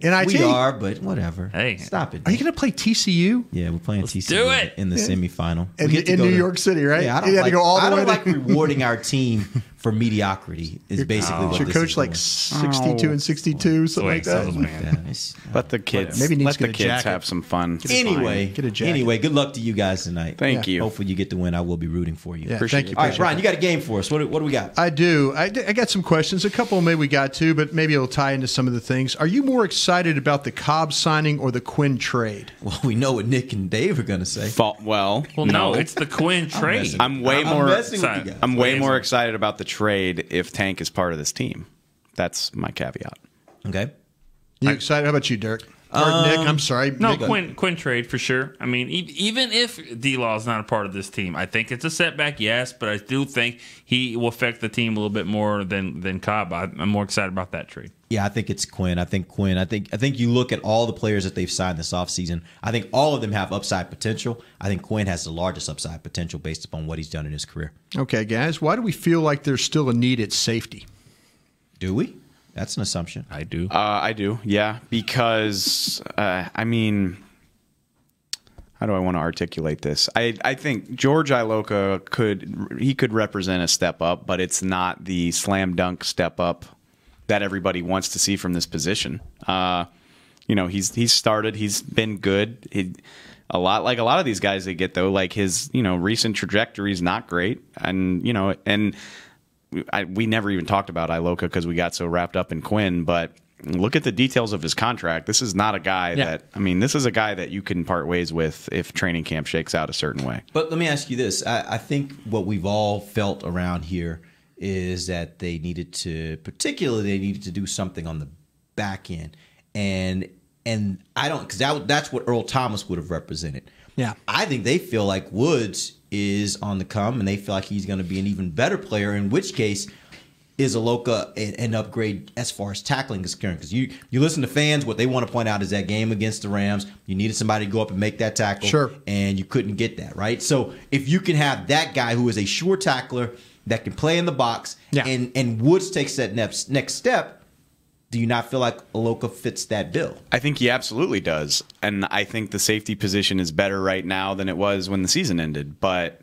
NIT. We are, but whatever. Hey, stop it. Are you going to play TCU? Yeah, we're playing TCU do it. in the semifinal. In New York City, right? Yeah, you got to go all the way. I don't like rewarding our team for mediocrity. Is basically what your this coach is like doing. 62 and 62, something like that. Let the kids. Maybe let the kids have some fun. Anyway, good luck to you guys tonight. Thank you. Hopefully you get the win. I will be rooting for you. Yeah, thank you. All right, Brian, you got a game for us. What do we got? I do. I got some questions. A couple maybe we got to, but maybe it'll tie into some of the things. Are you more excited about the Cobb signing or the Quinn trade? Well, we know what Nick and Dave are going to say. Well, no, it's the Quinn trade. I'm way more excited about the trade if Tank is part of this team. That's my caveat. Okay. You excited? How about you, Derek? Or Nick, I'm sorry. No, Nick. Quinn trade for sure. I mean, even if D-Law is not a part of this team, I think it's a setback, yes, but I do think he will affect the team a little bit more than Cobb. I'm more excited about that trade. Yeah, I think it's Quinn. I think you look at all the players that they've signed this offseason. I think all of them have upside potential. I think Quinn has the largest upside potential based upon what he's done in his career. Okay, guys, why do we feel like there's still a need at safety? Do we? That's an assumption. I do. I do, yeah, because, I mean, how do I want to articulate this? I think George Iloka could represent a step up, but it's not the slam dunk step up that everybody wants to see from this position. He's started. He's been good. A lot of these guys they get, though, like his, recent trajectory is not great. And, we never even talked about Iloka because we got so wrapped up in Quinn, but look at the details of his contract. This is not a guy this is a guy that you can part ways with if training camp shakes out a certain way. But let me ask you this. I think what we've all felt around here is that they needed to do something on the back end. And I don't, because that's what Earl Thomas would have represented. Yeah. I think they feel like Woods is on the come, and they feel like he's going to be an even better player, in which case is Iloka an upgrade as far as tackling is concerned. Because you listen to fans, what they want to point out is that game against the Rams, you needed somebody to go up and make that tackle, sure, and you couldn't get that, right? So if you can have that guy who is a sure tackler that can play in the box, and Woods takes that next step, do you not feel like Iloka fits that bill? I think he absolutely does. And I think the safety position is better right now than it was when the season ended. But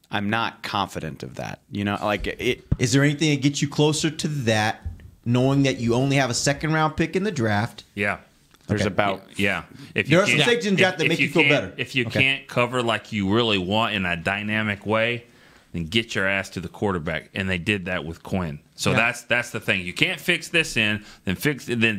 I'm not confident of that. Is there anything that gets you closer to that, knowing that you only have a second-round pick in the draft? Yeah. There's If there are some safeties in the draft that make you feel better. If you can't cover like you really want in a dynamic way, then get your ass to the quarterback. And they did that with Quinn. So that's the thing. You can't fix this then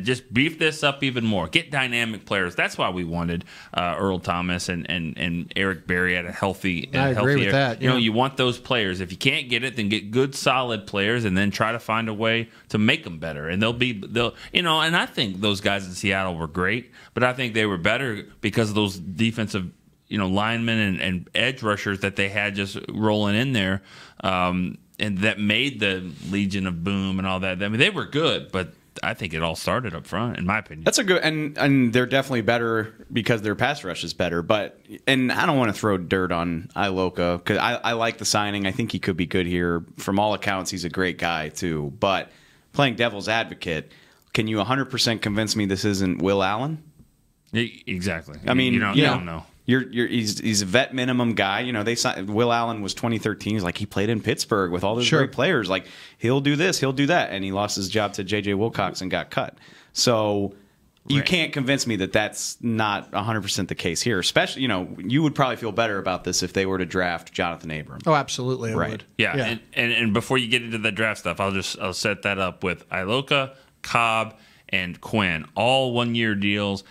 just beef this up even more. Get dynamic players. That's why we wanted Earl Thomas and Eric Berry at a healthy. I agree with that. You want those players. If you can't get it, then get good, solid players, and then try to find a way to make them better. And and I think those guys in Seattle were great, but I think they were better because of those defensive linemen and edge rushers that they had just rolling in there. And that made the Legion of Boom and all that. I mean, they were good, but I think it all started up front, in my opinion. That's a good, and they're definitely better because their pass rush is better. And I don't want to throw dirt on Iloka because I like the signing. I think he could be good here. From all accounts, he's a great guy too. But playing devil's advocate, can you 100% convince me this isn't Will Allen? Exactly. I mean, you don't know. He's a vet minimum guy. They signed, Will Allen was 2013. He's like, he played in Pittsburgh with all those great players. Like, he'll do this, he'll do that, and he lost his job to J.J. Wilcox and got cut. So you can't convince me that that's not 100% the case here. Especially, you would probably feel better about this if they were to draft Jonathan Abram. Oh, absolutely, I would. Yeah. And before you get into the draft stuff, I'll set that up with Iloka, Cobb, and Quinn, all 1-year deals.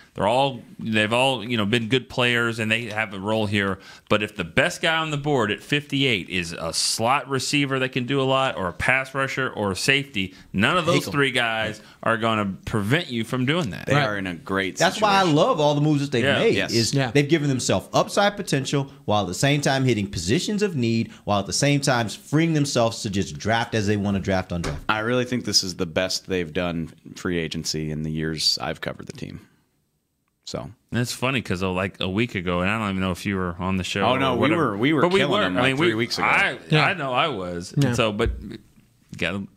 They've all been good players and they have a role here. But if the best guy on the board at 58 is a slot receiver that can do a lot, or a pass rusher, or a safety, none of those three guys are going to prevent you from doing that. They are in a great situation. That's why I love all the moves that they've made. They've given themselves upside potential while at the same time hitting positions of need, while at the same time freeing themselves to just draft as they want to draft on draft. I really think this is the best they've done free agency in the years I've covered the team. So and it's funny because like a week ago, and I don't even know if you were on the show. Oh no, we were killing them 3 weeks ago. I know I was. Yeah. So, but Gotta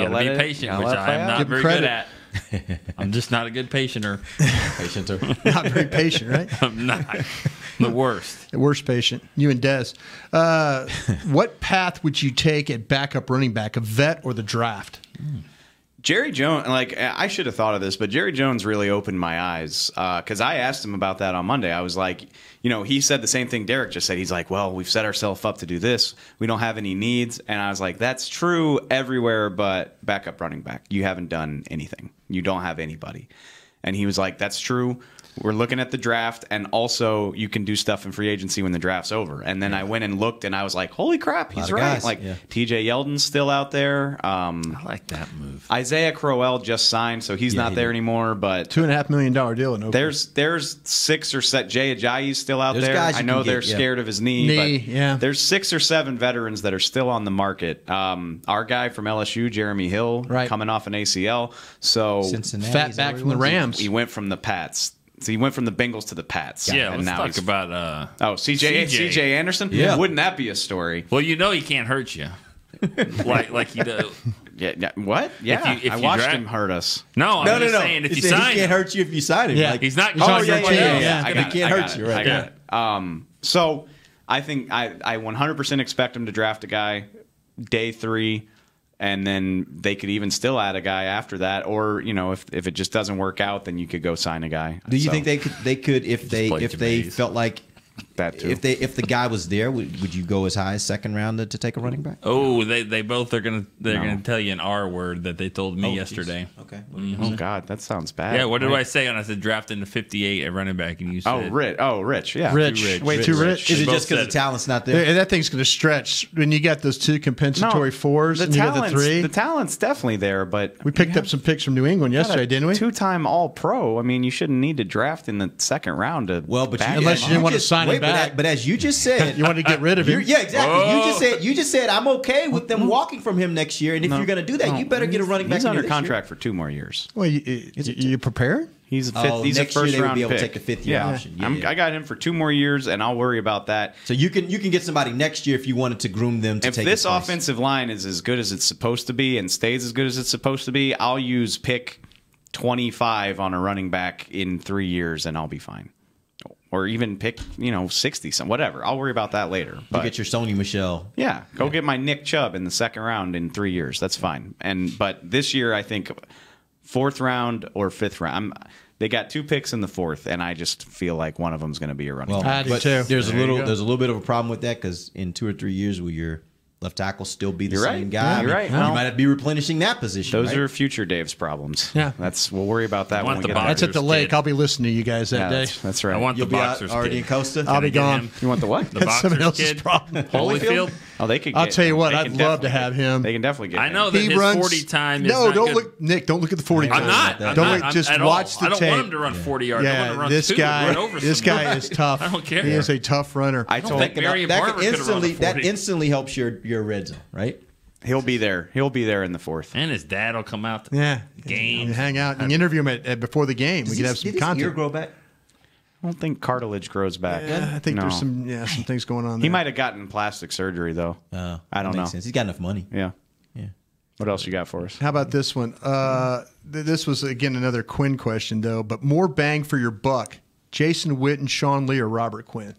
let be it- patient, gotta which let it play I'm out. not Give very credit. good at. I'm just not a good patienter. Not very patient, right? I'm not. The worst. The worst patient. You and Des. What path would you take at backup running back, a vet or the draft? Jerry Jones, like I should have thought of this, but Jerry Jones really opened my eyes because I asked him about that on Monday. I was like, he said the same thing Derek just said. He's like, well, we've set ourselves up to do this. We don't have any needs. And I was like, that's true everywhere but backup running back. You haven't done anything. You don't have anybody. And he was like, that's true. We're looking at the draft, and also you can do stuff in free agency when the draft's over. And then I went and looked, and I was like, holy crap, he's right. Like, TJ Yeldon's still out there. I like that move. Isaiah Crowell just signed, so he's not there anymore. But $2.5 million deal in Oakland. There's 6 or 7. Jay Ajayi's still out There's there. guys I you know can they're get, scared of his knee, but yeah. there's 6 or 7 veterans that are still on the market. Our guy from LSU, Jeremy Hill, coming off an ACL. So Cincinnati, fat back from the Rams. He went from the Pats. So he went from the Bengals to the Pats. Yeah, and let's now talk about CJ Anderson. Yeah. Wouldn't that be a story? Well, he can't hurt you, like he does. Yeah. What? Yeah. If I you watched draft- him hurt us. No, I'm just saying if you sign he can't him, hurt you if you sign him. Yeah. Like, he's not. He's on your team. Yeah. He can't hurt you. Right? I got it. So I think I 100% expect him to draft a guy day 3. And then they could even still add a guy after that, or if it just doesn't work out, then you could go sign a guy. Do you think they could if they felt like that too? if the guy was there, would you go as high as second round to take a running back? Oh, they both are gonna tell you an R word that they told me yesterday. Okay. Oh God, that sounds bad. Yeah, what did I say? And I said draft into 58 at running back, and you said Rich. Yeah, Rich. Way too rich. Is it Both just because said the talent's not there? That thing's going to stretch. When you got those 2 compensatory 4s and you got the 3. The talent's definitely there, but We picked up some picks from New England yesterday, didn't we? 2-time All-Pro. I mean, you shouldn't need to draft in the second round to. Well, but Unless you didn't want to sign him back. But as you just said, You want to get rid of him. Yeah, exactly. Oh. You just said I'm okay with them walking from him next year, and if you're going to do that, you better get a running back. He's under this contract for 2 more years. Well, you prepared? He's a fifth. He's next a year first they would round be able pick. to take the 5th year option. Yeah. I got him for 2 more years, and I'll worry about that. So you can get somebody next year if you wanted to groom them to If take this his place. offensive line is as good as it's supposed to be and stays as good as it's supposed to be, I'll use pick 25 on a running back in 3 years, and I'll be fine. Or even pick 60 some whatever. I'll worry about that later. You get your Sony Michel. Yeah, go get my Nick Chubb in the second round in 3 years. That's fine. But this year, I think 4th round or 5th round. They got 2 picks in the 4th, and I just feel like one of them is going to be a running back. I do But too. there's a little bit of a problem with that because in 2 or 3 years, will your left tackle still be the You're same right. guy? Yeah, you're right. You Well, might have to be replenishing that position. Those right? are future Dave's problems. Yeah. We'll worry about that when we get there. That's at the lake. I'll be listening to you guys that day. That's right. I want You'll the be out boxers already kid. in Costa. I'll be gone. You want the what? The That's someone boxers else's kid. problem. Holyfield. Oh, they could. I'll get tell you him. what, They I'd can love to definitely have get- him. They can definitely get I him. know that He his runs 40 time is No, not don't good. look, Nick. Don't look at the 40 I'm time. not. Don't I'm look. not. Just At watch all. the I don't tape. want him to run 40 yards. I want him to Yeah, run this 2 and guy. run over This somebody. guy is tough. I don't care. He is a tough runner. I told think Marion that Barber could could've run a instantly 40. instantly helps your red zone, right? He'll be there. He'll be there in the 4th. And his dad will come out. Yeah, Games. You hang out and interview him at before the game. We could have some Did his ear content. grow back? I don't think cartilage grows back. Yeah, I think No. there's some things going on there. He might have gotten plastic surgery though. I don't know. Makes sense. He's got enough money. Yeah. Yeah. What else you got for us? How about this one? This was again another Quinn question though, but more bang for your buck: Jason Witten, Sean Lee, or Robert Quinn?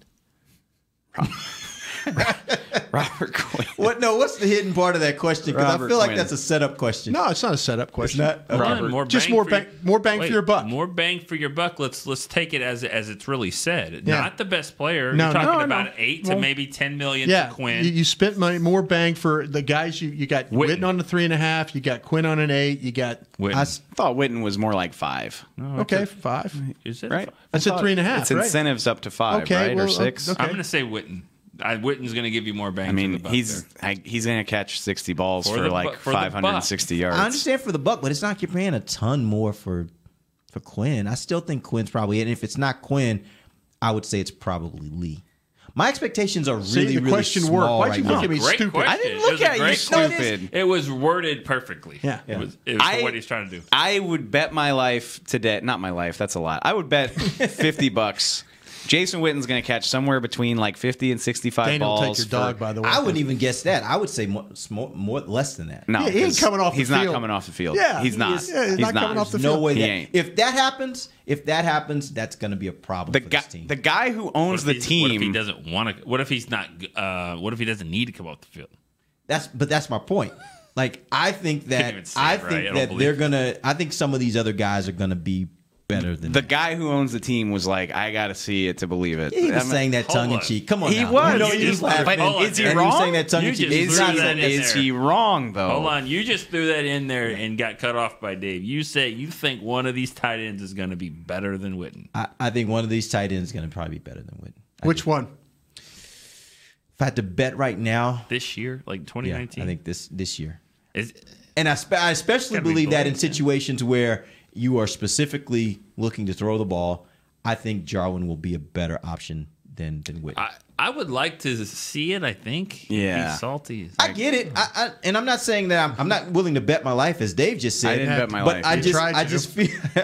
Robert Quinn. What? No. What's the hidden part of that question? Because I Robert feel like Quinn. that's a setup question. No, it's not a setup question. It's not. Hold on, Just more bang Wait, for your buck. More bang for your buck. Let's take it as it's really said. Yeah. Not the best player. No, You're talking no, about no. 8 to Well, maybe 10 million Yeah, for Quinn. you spent money, more bang for the guys. You got Witten on the 3.5. You got Quinn on an 8. You got Witten. I thought Witten was more like 5. okay 5. Is it Right? 5? I said 3.5. It's right? incentives up to 5, Okay, right? well, Or 6. okay. I'm going to say Witten. Witten's going to give you more bang. I for the mean, buck he's there. he's going to catch 60 balls for the like bu- for the 560 yards. I understand for the buck, but it's not you're paying a ton more for Quinn. I still think Quinn's probably it. And if it's not Quinn, I would say it's probably Lee. My expectations are really, the really question small worked. Why'd right you now. look at me Great stupid? question. I didn't It look was a at you great stupid. It was worded perfectly. Yeah. It was for what he's trying to do. I would bet my life today. Not my life. That's a lot. I would bet $50 Jason Witten's going to catch somewhere between like 50 and 65 Daniel balls. Take your dog, by the way. I wouldn't even guess that. I would say more less than that. No, he ain't coming off the He's field. not coming off the field. Yeah, he's not. he's not coming off the No field. way. He That, ain't. if that happens, that's going to be a problem for this team. The guy who owns the team. What if he doesn't want to? What if he's not? What if he doesn't need to come off the field? That's my point. Like I think that they're gonna. I think some of these other guys are gonna be better than the guy who owns the team was like, I got to see it to believe it. He was saying that tongue in cheek. Come on, he now. was. You know, he's laughing. Is he and wrong? He was saying that tongue in cheek. Is he wrong though? Hold on, you just threw that in there and got cut off by Dave. You say you think one of these tight ends is going to be better than Witten. I think one of these tight ends is going to probably be better than Witten. Which one? If I had to bet right now, this year, like 2019, I think this year. And I especially believe that in situations where you are specifically looking to throw the ball, I think Jarwin will be a better option than Witten. I would like to see it. I think. Yeah. He's salty. I get it. And I'm not saying that I'm not willing to bet my life, as Dave just said. I didn't bet my but life. I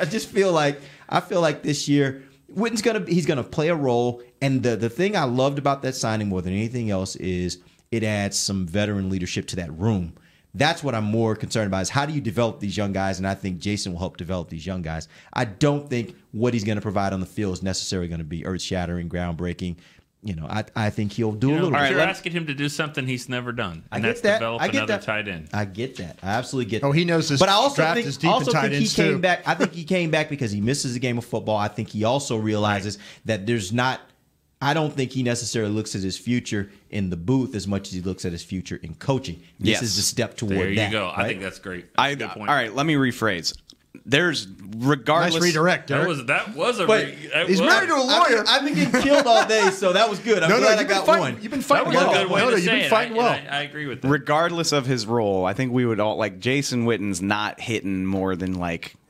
just feel like this year Witten's gonna play a role. And the thing I loved about that signing more than anything else is it adds some veteran leadership to that room. That's what I'm more concerned about is how do you develop these young guys, and I think Jason will help develop these young guys. I don't think what he's going to provide on the field is necessarily going to be earth-shattering, groundbreaking. You know, I think he'll do a little bit. You're asking him to do something he's never done, and that's that. develop another tight end. I get that. I absolutely get that. Oh, he knows this but I also draft think, is deep in tight he ends, came too. back. I think he came back because he misses a game of football. I think he also realizes that there's not – I don't think he necessarily looks at his future in the booth as much as he looks at his future in coaching. This is the step toward that. There you go. Right? I think that's great. That's a good point. All right, let me rephrase. There's regardless. Nice redirect, Derek. That was a. He's married to a lawyer. I've been getting killed all day, so that was good. I'm glad I got one. You've been fighting That was well. a good way to You've say been it. fighting well. I agree with that. Regardless of his role, I think we would all like Jason Witten's not hitting more than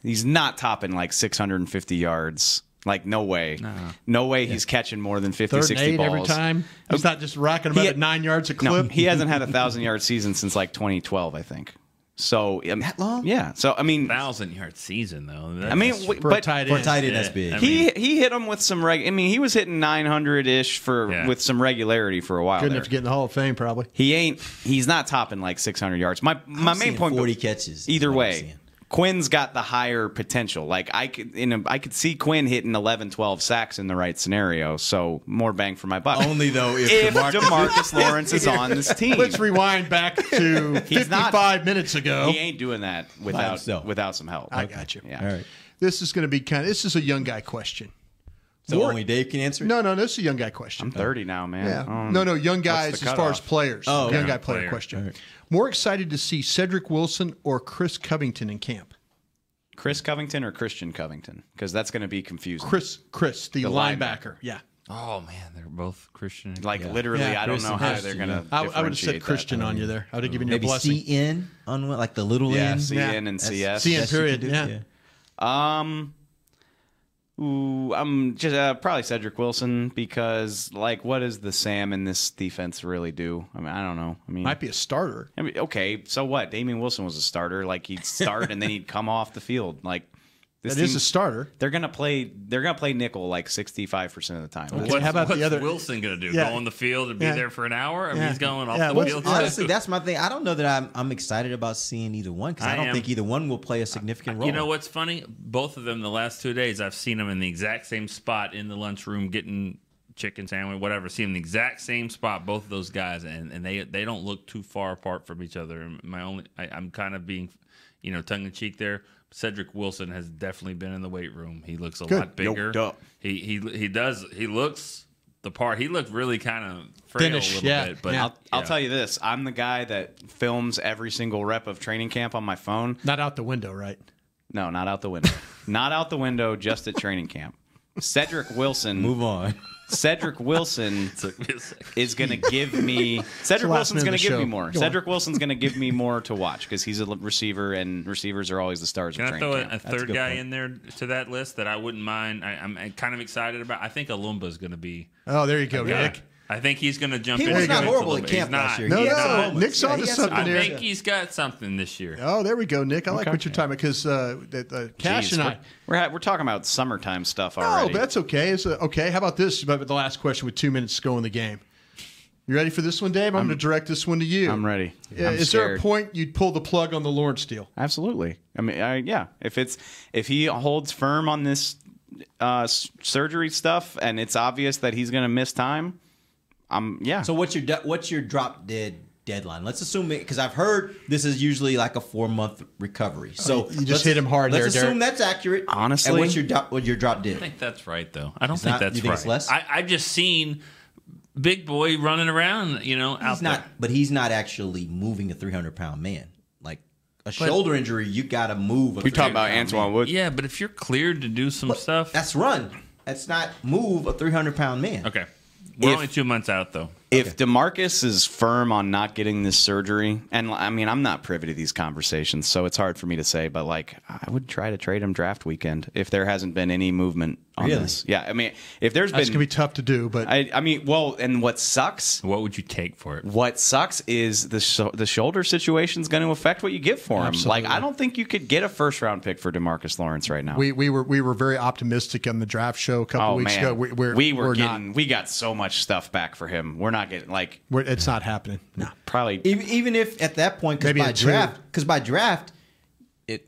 he's not topping 650 yards. Like, no way. No way he's catching more than 50, 60 3rd and 8 balls. every time. He's not just rocking them at 9 yards a clip. No, he hasn't had a 1,000-yard season since 2012, I think. So that long? Yeah. So 1,000-yard season though. For a tight end, that's big. He hit him with some he was hitting 900-ish with some regularity for a while. Good there. enough to get in the Hall of Fame, probably. He's not topping 600 yards. My main point. 40 catches. Either way. Quinn's got the higher potential. I could see Quinn hitting 11, 12 sacks in the right scenario. So more bang for my buck. Only though if DeMarcus Lawrence is on this team. Let's rewind back to 55 minutes ago. He ain't doing that without some help. I got you. Yeah. All right. This is going to be this is a young guy question. So only Dave can answer it? No, this is a young guy question. I'm 30 now, man. Yeah. No, young guys as far as players. Oh, young guy player question. Right. More excited to see Cedric Wilson or Chris Covington in camp? Chris Covington or Christian Covington? Because that's going to be confusing. Chris, the linebacker. Yeah. Oh man, they're both Christian. Literally, I don't know how they're going to. I would have said Christian on you there. I would have given you a maybe blessing. CN on like the little N. CN and CS. CN period. Yeah. I'm just probably Cedric Wilson because what does the Sam in this defense really do? I mean, I don't know. Might be a starter. Okay, so what? Damian Wilson was a starter. He'd start and then he'd come off the field. That is a starter. They're gonna play nickel 65% of the time. Okay. How about what's the other? Wilson gonna do? Yeah. Go on the field and be there for an hour? I mean, he's going off the field. Honestly, that's my thing. I don't know that I'm excited about seeing either one because I don't think either one will play a significant role. You know what's funny? Both of them the last 2 days, I've seen them in the exact same spot in the lunchroom getting chicken sandwich, whatever. See them in the exact same spot, both of those guys, and they don't look too far apart from each other. I'm kind of being, tongue in cheek there. Cedric Wilson has definitely been in the weight room. He looks a lot bigger. Yoked up. He does. He looks the part. He looked really kind of frail a little bit. But I'll tell you this: I'm the guy that films every single rep of training camp on my phone. Not out the window, right? No, not out the window. Not out the window. Just at training camp. Cedric Wilson. Move on. Cedric Wilson is going to give me. Cedric Wilson's going to give me more. Cedric Wilson's going to give me more to watch because he's a receiver, and receivers are always the stars of training camp. Can I throw a third guy in there to that list that I wouldn't mind? I'm kind of excited about. I think Alumba's going to be. Oh, there you go, Nick. I think he's going to jump He in. was not horrible at camp last year. No, Nick's onto something I here. think he's got something this year. Oh, there we go, Nick. I like what you're talking about because Cash and I. We're talking about summertime stuff Oh, already. but that's okay. It's okay. How about this? About the last question with 2 minutes to go in the game. You ready for this one, Dave? I'm going to direct this one to you. I'm ready. Is there a point you'd pull the plug on the Lawrence deal? Absolutely. I mean, yeah. If he holds firm on this surgery stuff, and it's obvious that he's going to miss time, yeah. So what's your drop dead deadline? Let's assume because I've heard this is usually like a 4-month recovery. So you just hit him hard there. Let's assume that's accurate. Honestly, and what's your drop dead? I think that's right, though. I don't think that's you think right. It's less? I've just seen big boy running around, out there. But he's not actually moving a 300-pound man. Like a shoulder injury, you got to move. You're talking about Antoine Wood? Yeah, but if you're cleared to do some stuff, that's run. That's not move a 300-pound man. Okay. We're only 2 months out, though. If DeMarcus is firm on not getting this surgery, and I mean, I'm not privy to these conversations, so it's hard for me to say, but like, I would try to trade him draft weekend if there hasn't been any movement on this. Yeah, I mean, if there's That's going to be tough to do, but I mean, well, and what sucks? What would you take for it? What sucks is the shoulder situation is going to affect what you get for him. Absolutely. Like, I don't think you could get a first-round pick for DeMarcus Lawrence right now. We were very optimistic on the draft show a couple weeks ago. We got so much stuff back for him. We're not getting it's not happening. No, probably even if at that point because by draft.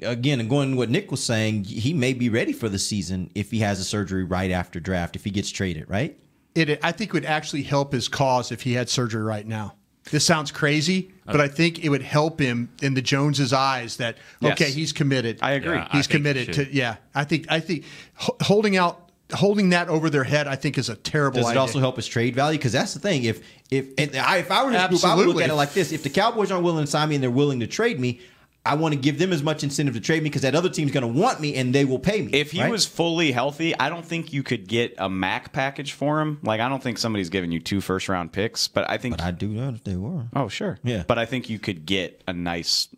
Again, and going to what Nick was saying, he may be ready for the season if he has a surgery right after draft, if he gets traded, right? I think it would actually help his cause if he had surgery right now. This sounds crazy, but I think it would help him in the Joneses' eyes that, okay, he's committed. I agree. Yeah, he's committed to, I think holding that over their head, I think, is a terrible idea. Does it also help his trade value? Because that's the thing. If I were his group, I would look at it like this. If the Cowboys aren't willing to sign me and they're willing to trade me, I want to give them as much incentive to trade me because that other team's going to want me and they will pay me. If he was fully healthy, I don't think you could get a MAC package for him. Like, I don't think somebody's giving you 2 first-round picks, but I think... But I do know if they were. Oh, sure. Yeah. But I think you could get a nice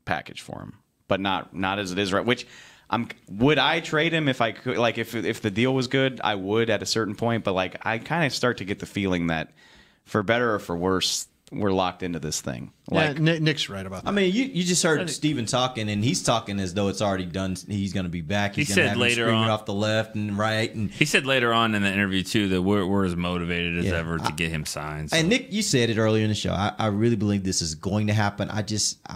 package for him, but not as it is right. Which, would I trade him if I could? Like, if the deal was good, I would at a certain point, but, like, I kind of start to get the feeling that, for better or for worse, we're locked into this thing. Like, Nick's right about that. I mean, you just heard Steven talking, and he's talking as though it's already done. He's going to be back. He's He going to said have later him on off the left and right. And he said later on in the interview too that we're as motivated as ever to get him signed. So. And Nick, you said it earlier in the show. I really believe this is going to happen. I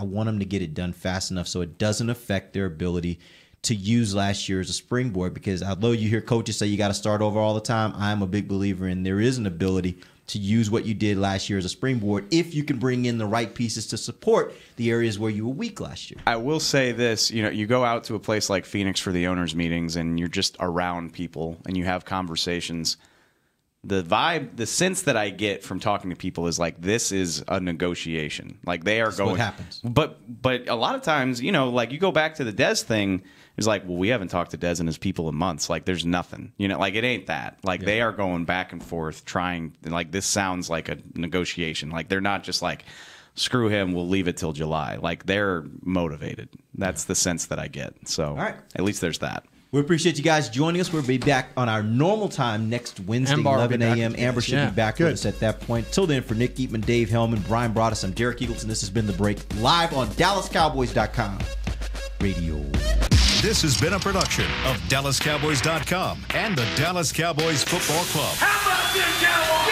want them to get it done fast enough so it doesn't affect their ability to use last year as a springboard. Because although you hear coaches say you got to start over all the time, I'm a big believer in there is an ability to use what you did last year as a springboard if you can bring in the right pieces to support the areas where you were weak last year. I will say this, you go out to a place like Phoenix for the owners' meetings and you're just around people and you have conversations. The vibe, the sense that I get from talking to people is like this is a negotiation. Like they are going. What happens? But a lot of times, like you go back to the Dez thing, it's like, well, we haven't talked to Dez and his people in months. Like there's nothing. Like it ain't that. Like they are going back and forth trying. Like this sounds like a negotiation. Like they're not just like, screw him, we'll leave it till July. Like they're motivated. That's the sense that I get. So all right. At least there's that. We appreciate you guys joining us. We'll be back on our normal time next Wednesday, 11 a.m. Amber should be back with us at that point. Till then, for Nick Eatman, Dave Hellman, Brian Broaddus, I'm Derek Eagleton. This has been The Break, live on DallasCowboys.com radio. This has been a production of DallasCowboys.com and the Dallas Cowboys Football Club. How about this, Cowboys?